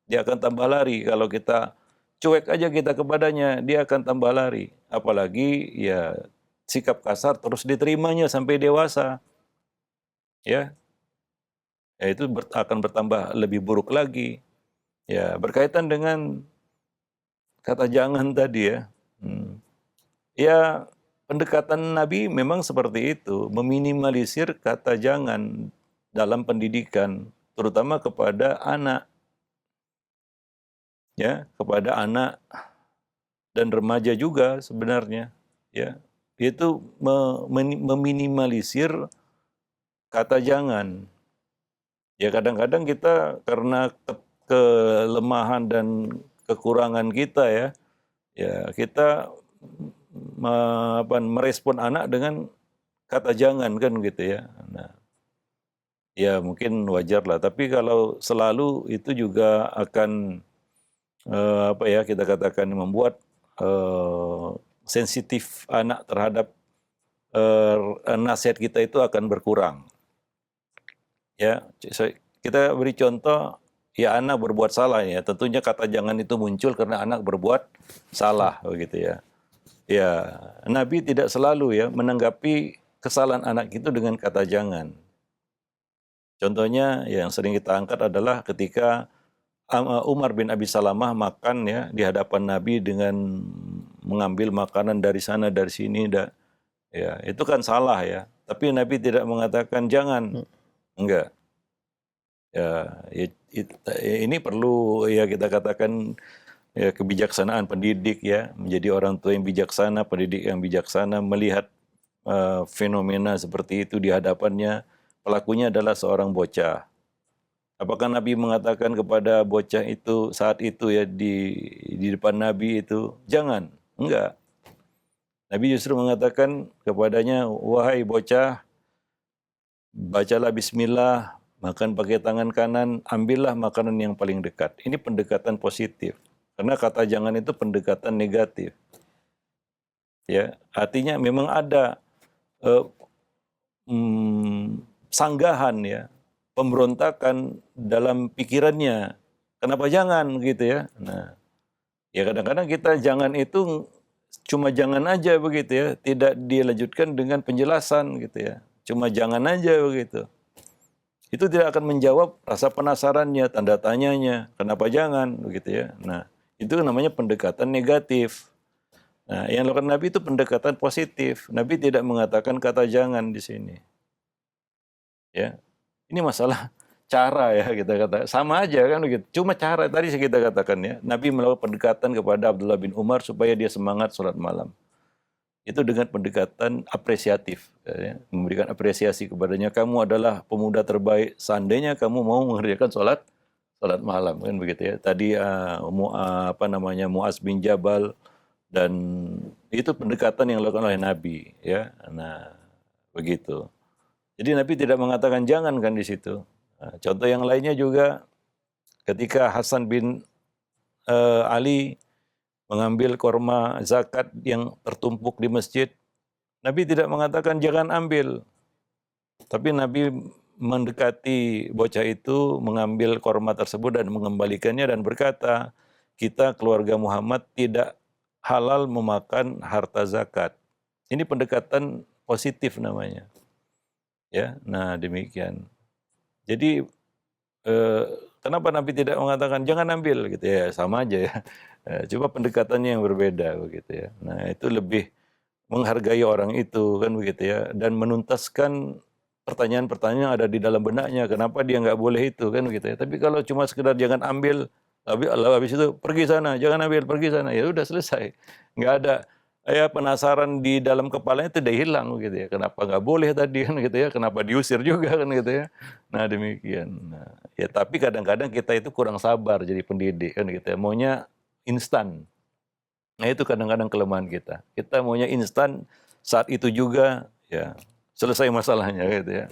Dia akan tambah lari. Kalau kita cuek aja kita kepadanya, dia akan tambah lari. Apalagi ya sikap kasar terus diterimanya sampai dewasa. Ya, itu akan bertambah lebih buruk lagi. Ya, berkaitan dengan kata jangan tadi ya. Ya, pendekatan Nabi memang seperti itu, meminimalisir kata jangan dalam pendidikan, terutama kepada anak. Ya, kepada anak dan remaja juga sebenarnya. Ya, itu meminimalisir kata jangan. Ya kadang-kadang kita karena kelemahan dan kekurangan kita ya kita merespon anak dengan kata jangan kan gitu ya. Nah, ya mungkin wajar lah. Tapi kalau selalu itu juga akan kita katakan membuat sensitif anak terhadap nasihat kita itu akan berkurang. Ya, kita beri contoh, ya anak berbuat salah ya. Tentunya kata jangan itu muncul karena anak berbuat salah, begitu ya. Ya, Nabi tidak selalu ya menanggapi kesalahan anak itu dengan kata jangan. Contohnya yang sering kita angkat adalah ketika Umar bin Abi Salamah makan ya di hadapan Nabi dengan mengambil makanan dari sana dari sini, ya itu kan salah ya. Tapi Nabi tidak mengatakan jangan. Enggak. Ya, ini perlu ya kita katakan ya, kebijaksanaan pendidik ya, menjadi orang tua yang bijaksana, pendidik yang bijaksana melihat fenomena seperti itu di hadapannya. Pelakunya adalah seorang bocah. Apakah Nabi mengatakan kepada bocah itu saat itu ya di depan Nabi itu jangan? Enggak. Nabi justru mengatakan kepadanya, wahai bocah, bacalah bismillah, makan pakai tangan kanan, ambillah makanan yang paling dekat. Ini pendekatan positif. Karena kata jangan itu pendekatan negatif. Ya, artinya memang ada sanggahan ya, pemberontakan dalam pikirannya. Kenapa jangan gitu ya? Nah, ya kadang-kadang kita jangan itu cuma jangan aja begitu ya, tidak dilanjutkan dengan penjelasan gitu ya. Cuma jangan aja begitu. Itu tidak akan menjawab rasa penasarannya, tanda tanyanya, kenapa jangan begitu ya. Nah, itu namanya pendekatan negatif. Nah, yang dilakukan Nabi itu pendekatan positif. Nabi tidak mengatakan kata jangan di sini. Ya. Ini masalah cara ya kita kata. Sama aja kan begitu. Cuma cara tadi kita katakan ya. Nabi melakukan pendekatan kepada Abdullah bin Umar supaya dia semangat sholat malam. Itu dengan pendekatan apresiatif, ya, memberikan apresiasi kepadanya. Kamu adalah pemuda terbaik. Seandainya kamu mau mengerjakan sholat malam kan begitu ya. Tadi Muaz bin Jabal dan itu pendekatan yang dilakukan oleh Nabi ya. Nah begitu. Jadi Nabi tidak mengatakan jangan kan di situ. Nah, contoh yang lainnya juga ketika Hasan bin Ali mengambil korma zakat yang tertumpuk di masjid, Nabi tidak mengatakan jangan ambil. Tapi Nabi mendekati bocah itu, mengambil korma tersebut dan mengembalikannya dan berkata, kita keluarga Muhammad tidak halal memakan harta zakat. Ini pendekatan positif namanya. Ya, nah demikian. Jadi kenapa Nabi tidak mengatakan jangan ambil gitu ya, sama aja ya. Coba pendekatannya yang berbeda begitu ya. Nah, itu lebih menghargai orang itu kan begitu ya dan menuntaskan pertanyaan-pertanyaan yang ada di dalam benaknya. Kenapa dia nggak boleh itu kan begitu ya. Tapi kalau cuma sekedar jangan ambil, habis itu pergi sana, jangan ambil, pergi sana, ya udah selesai. Nggak ada ya penasaran di dalam kepalanya itu udah hilang gitu ya. Kenapa nggak boleh tadi kan gitu ya. Kenapa diusir juga kan gitu ya. Nah demikian. Nah, ya tapi kadang-kadang kita itu kurang sabar jadi pendidik kan gitu ya. Maunya instan. Nah itu kadang-kadang kelemahan kita. Kita maunya instan saat itu juga ya selesai masalahnya gitu ya.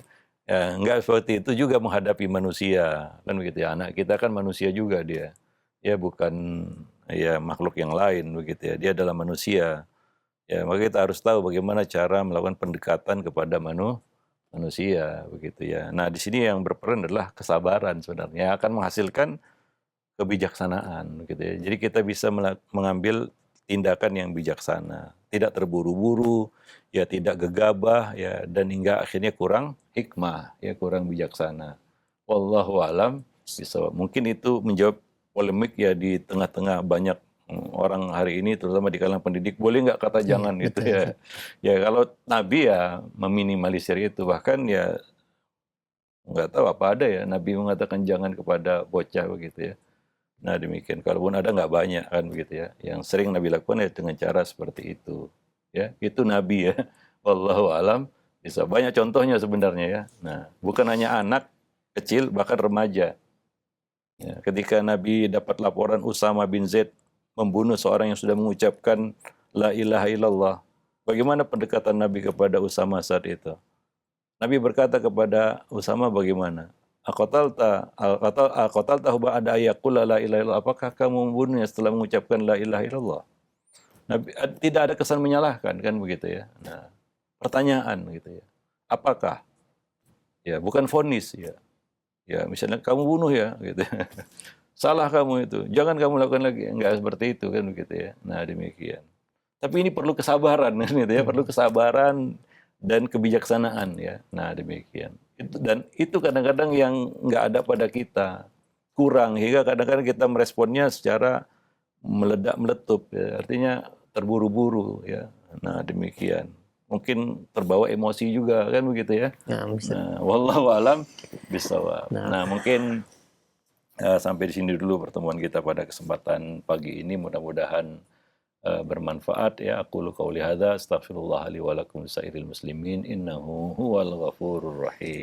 Ya, enggak seperti itu juga menghadapi manusia, kan begitu ya. Anak kita kan manusia juga dia. Ya bukan ya makhluk yang lain begitu ya. Dia adalah manusia. Ya, maka kita harus tahu bagaimana cara melakukan pendekatan kepada manusia begitu ya. Nah, di sini yang berperan adalah kesabaran sebenarnya yang akan menghasilkan kebijaksanaan gitu ya. Jadi kita bisa mengambil tindakan yang bijaksana, tidak terburu-buru, ya tidak gegabah ya dan hingga akhirnya kurang hikmah, ya kurang bijaksana. Wallahu alam bisa mungkin itu menjawab polemik ya di tengah-tengah banyak orang hari ini terutama di kalangan pendidik boleh nggak kata Iya, jangan gitu betul. ya. Ya kalau Nabi ya meminimalisir itu bahkan ya nggak tahu apa ada ya Nabi mengatakan jangan kepada bocah begitu ya. Nah demikian, kalaupun ada nggak banyak kan begitu ya. Yang sering Nabi lakukan ya dengan cara seperti itu. Ya, itu Nabi ya. Wallahu alam. Bisa banyak contohnya sebenarnya ya. Nah, bukan hanya anak kecil, bahkan remaja. Ya, ketika Nabi dapat laporan Usama bin Zaid membunuh seorang yang sudah mengucapkan La ilaha illallah. Bagaimana pendekatan Nabi kepada Usama saat itu? Nabi berkata kepada Usama bagaimana? Aqataltahu ba'da ayyaqula la ilaha illallah. Apakah kamu membunuhnya setelah mengucapkan la ilaha illallah? Nabi, tidak ada kesan menyalahkan kan begitu ya. Nah, pertanyaan gitu ya. Apakah? Ya, bukan vonis ya. Ya, misalnya kamu bunuh ya gitu. Salah kamu itu. Jangan kamu lakukan lagi. Enggak seperti itu kan begitu ya. Nah, demikian. Tapi ini perlu kesabaran kan gitu ya, perlu kesabaran dan kebijaksanaan ya. Nah, demikian. Dan itu kadang-kadang yang nggak ada pada kita. Kurang hingga kadang-kadang kita meresponnya secara meledak meletup ya. Artinya terburu-buru ya. Nah, demikian. Mungkin terbawa emosi juga kan begitu ya. Nah, bisa. Nah, wallahu alam bisawab. Nah, Nah, mungkin sampai di sini dulu pertemuan kita pada kesempatan pagi ini. Mudah-mudahan bermanfaat ya. Aqulu qauli hadza astaghfirullah li wa lakum sairil muslimin innahu huwal ghafurur rahim.